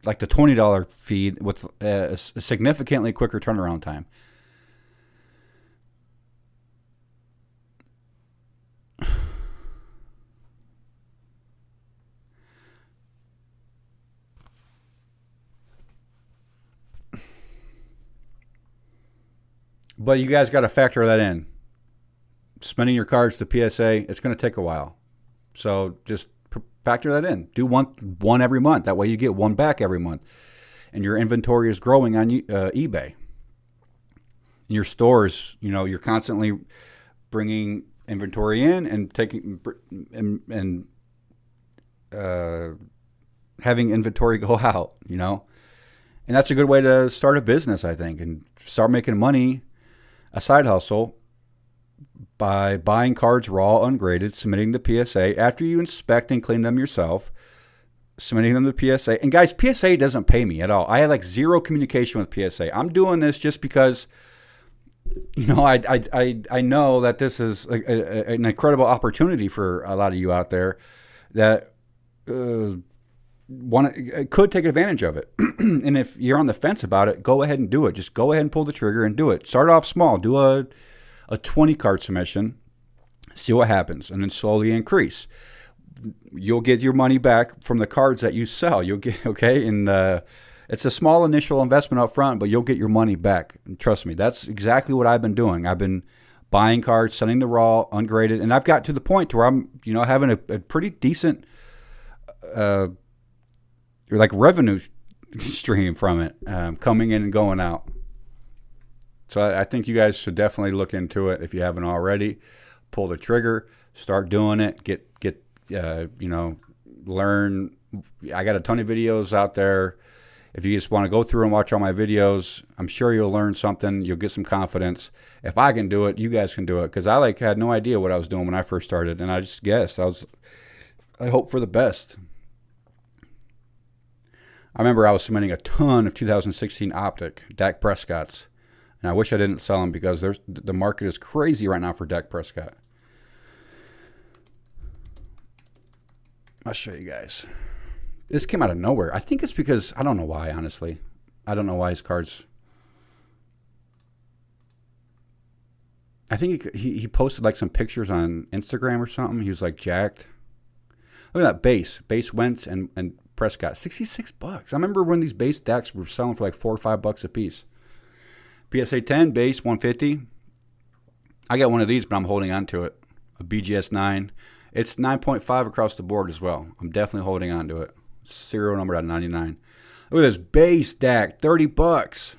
like the $20 feed with a significantly quicker turnaround time. But you guys got to factor that in. Spending your cards to PSA, it's going to take a while. So just factor that in. Do one every month. That way you get one back every month. And your inventory is growing on eBay. In your stores, you're constantly bringing inventory in and taking and having inventory go out, And that's a good way to start a business, I think, and start making money, a side hustle, by buying cards raw, ungraded, submitting to PSA. After you inspect and clean them yourself, submitting them to PSA. And guys, PSA doesn't pay me at all. I have like zero communication with PSA. I'm doing this just because, I know that this is an incredible opportunity for a lot of you out there that could take advantage of it. And if you're on the fence about it, go ahead and do it. Just go ahead and pull the trigger and do it. Start off small. Do a 20 card submission, see what happens, and then slowly increase. You'll get your money back from the cards that you sell. You'll get, okay, and it's a small initial investment up front, but you'll get your money back. And trust me, that's exactly what I've been doing. I've been buying cards, sending the raw, ungraded, and I've got to the point where I'm, having a pretty decent like revenue stream from it, coming in and going out. So I think you guys should definitely look into it if you haven't already. Pull the trigger, start doing it, get learn. I got a ton of videos out there. If you just want to go through and watch all my videos, I'm sure you'll learn something. You'll get some confidence. If I can do it, you guys can do it. Because I had no idea what I was doing when I first started, and I just guessed. I hope for the best. I remember I was submitting a ton of 2016 Optic Dak Prescott's. And I wish I didn't sell them because the market is crazy right now for Dak Prescott. I'll show you guys. This came out of nowhere. I think it's because, I don't know why, honestly. I don't know why his cards. I think he posted like some pictures on Instagram or something. He was like jacked. Look at that base. Base Wentz and Prescott. $66. I remember when these base Daks were selling for like $4 or $5 a piece. PSA 10 base 150. I got one of these, but I'm holding on to it. A BGS 9. It's 9.5 across the board as well. I'm definitely holding on to it. Serial number at 99. Look at this base Dak, $30,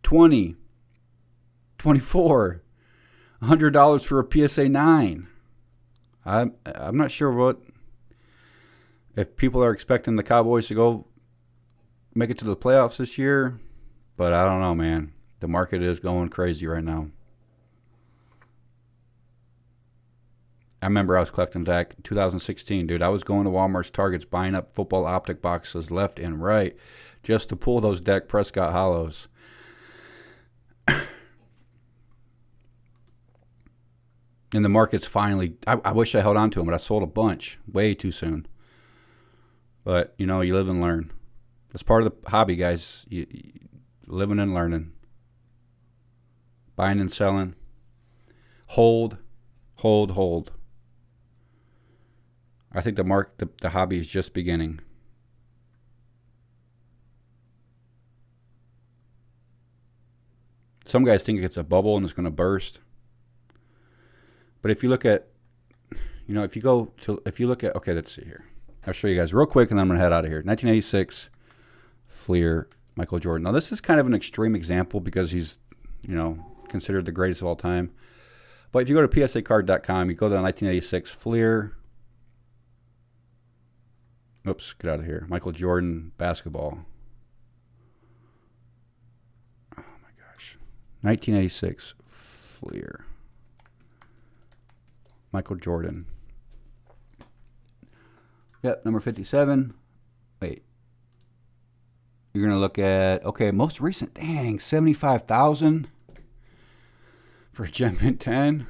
20, 24, $100 for a PSA 9. I'm not sure if people are expecting the Cowboys to go make it to the playoffs this year. But I don't know, man. The market is going crazy right now. I remember I was collecting Dak 2016, dude. I was going to Walmart's, Targets, buying up football optic boxes left and right just to pull those Dak Prescott hollows. And the market's finally, I wish I held on to them, but I sold a bunch way too soon. But, you live and learn. That's part of the hobby, guys. Living and learning. Buying and selling. Hold. I think the hobby is just beginning. Some guys think it's a bubble and it's going to burst. But if you look at You know, if you look at, okay, let's see here. I'll show you guys real quick, and then I'm going to head out of here. 1986, Fleer, Michael Jordan. Now, this is kind of an extreme example because he's, you know, considered the greatest of all time. But if you go to psacard.com, you go to the 1986 Fleer. Oops, get out of here. Michael Jordan basketball. Oh, my gosh. 1986 Fleer. Michael Jordan. Yep, number 57. Wait. You're going to look at, okay, most recent. Dang, 75,000 for Gem Mint 10.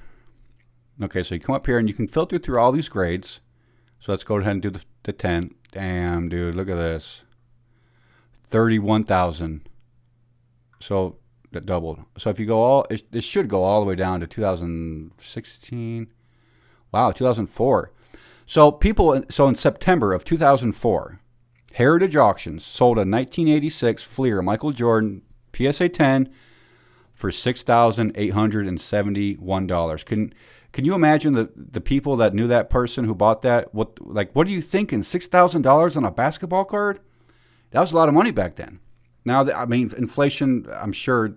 Okay, so you come up here and you can filter through all these grades. So let's go ahead and do the 10. Damn, dude, look at this. 31,000. So that doubled. So if you go all, it should go all the way down to 2016. Wow, 2004. So in September of 2004, Heritage Auctions sold a 1986 Fleer Michael Jordan PSA 10 for $6,871. Can you imagine the people that knew that person who bought that? What are you thinking? $6,000 on a basketball card? That was a lot of money back then. Now, I mean, inflation, I'm sure.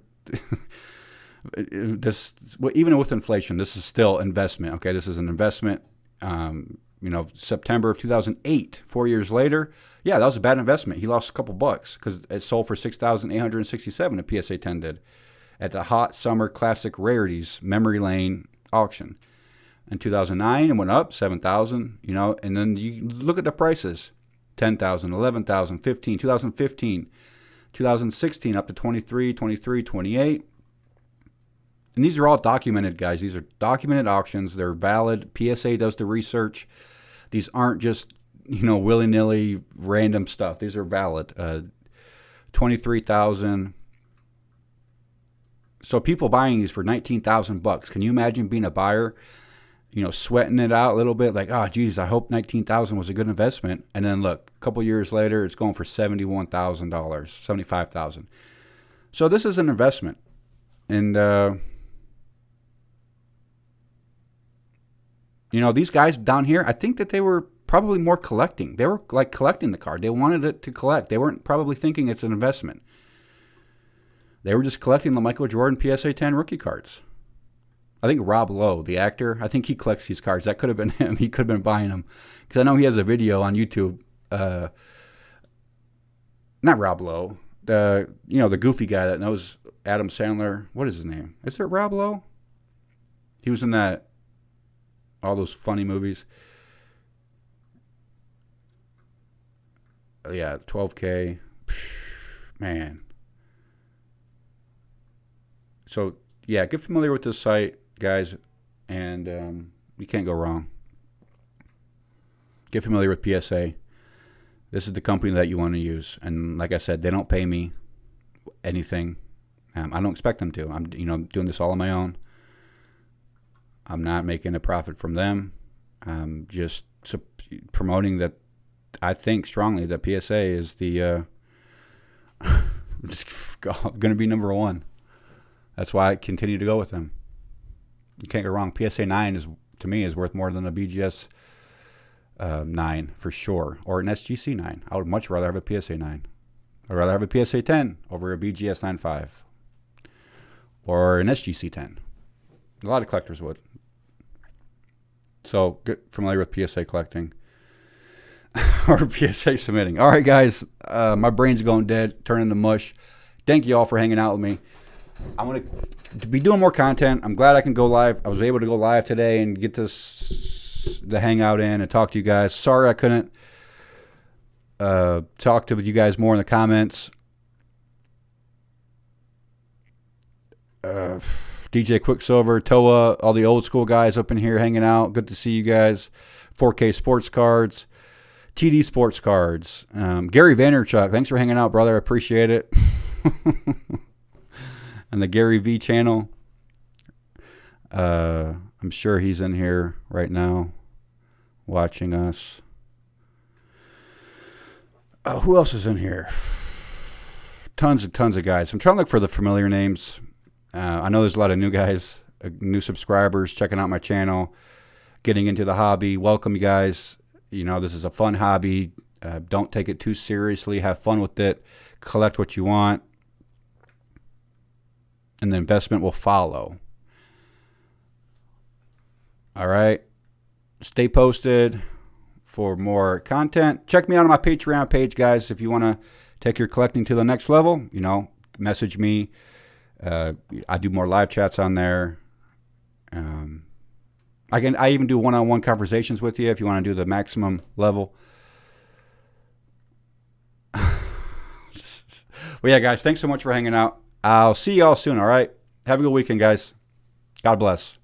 Even with inflation, this is still investment. Okay, this is an investment. You know, September of 2008, 4 years later, yeah, that was a bad investment. He lost a couple bucks because it sold for $6,867. A PSA 10 did at the Hot Summer Classic Rarities Memory Lane auction. In 2009, it went up 7,000. You know, and then you look at the prices: 10,000, 11,000, 15, 2015, 2016 up to 23, 23, 28. And these are all documented, guys. These are documented auctions. They're valid. PSA does the research. These aren't just, you know, willy-nilly random stuff. These are valid. 23,000. So people buying these for $19,000. Can you imagine being a buyer, you know, sweating it out a little bit? Like, oh, geez, I hope $19,000 was a good investment. And then look, a couple years later, it's going for $71,000, $75,000. So this is an investment. And, you know, these guys down here, I think that they were probably more collecting. They were like collecting the card. They wanted it to collect. They weren't probably thinking it's an investment. They were just collecting the Michael Jordan PSA 10 rookie cards. I think Rob Lowe, the actor, I think he collects these cards. That could have been him. He could have been buying them. Because I know he has a video on YouTube. Not Rob Lowe. You know, the goofy guy that knows Adam Sandler. What is his name? Is it Rob Lowe? He was in all those funny movies. Yeah, 12K. Man. So, yeah, get familiar with this site, guys, and you can't go wrong. Get familiar with PSA. This is the company that you want to use. And like I said, they don't pay me anything. I don't expect them to. I'm doing this all on my own. I'm not making a profit from them. I'm just promoting that. I think strongly that PSA is the just going to be number one. That's why I continue to go with them. You can't go wrong. PSA 9 to me is worth more than a BGS 9 for sure, or an SGC 9. I would much rather have a PSA 9. I'd rather have a PSA 10 over a BGS 9.5 or an SGC 10. A lot of collectors would. So get familiar with PSA collecting or PSA submitting. All right, guys, my brain's going dead, turning to mush. Thank you all for hanging out with me. I'm going to be doing more content. I'm glad I can go live. I was able to go live today and get the hangout in and talk to you guys. Sorry I couldn't talk to you guys more in the comments. DJ Quicksilver, Toa, all the old school guys up in here hanging out. Good to see you guys. 4K Sports Cards, TD Sports Cards. Gary Vaynerchuk, thanks for hanging out, brother. I appreciate it. And the Gary V channel. I'm sure he's in here right now watching us. Who else is in here? Tons of guys. I'm trying to look for the familiar names. I know there's a lot of new guys, new subscribers checking out my channel. getting into the hobby. Welcome, you guys. You know, this is a fun hobby. Don't take it too seriously. Have fun with it. Collect what you want. And the investment will follow. All right. Stay posted for more content. Check me out on my Patreon page, guys. If you want to take your collecting to the next level, you know, message me. I do more live chats on there. I even do one-on-one conversations with you if you want to do the maximum level. Well, yeah, guys, thanks so much for hanging out. I'll see y'all soon, all right? Have a good weekend, guys. God bless.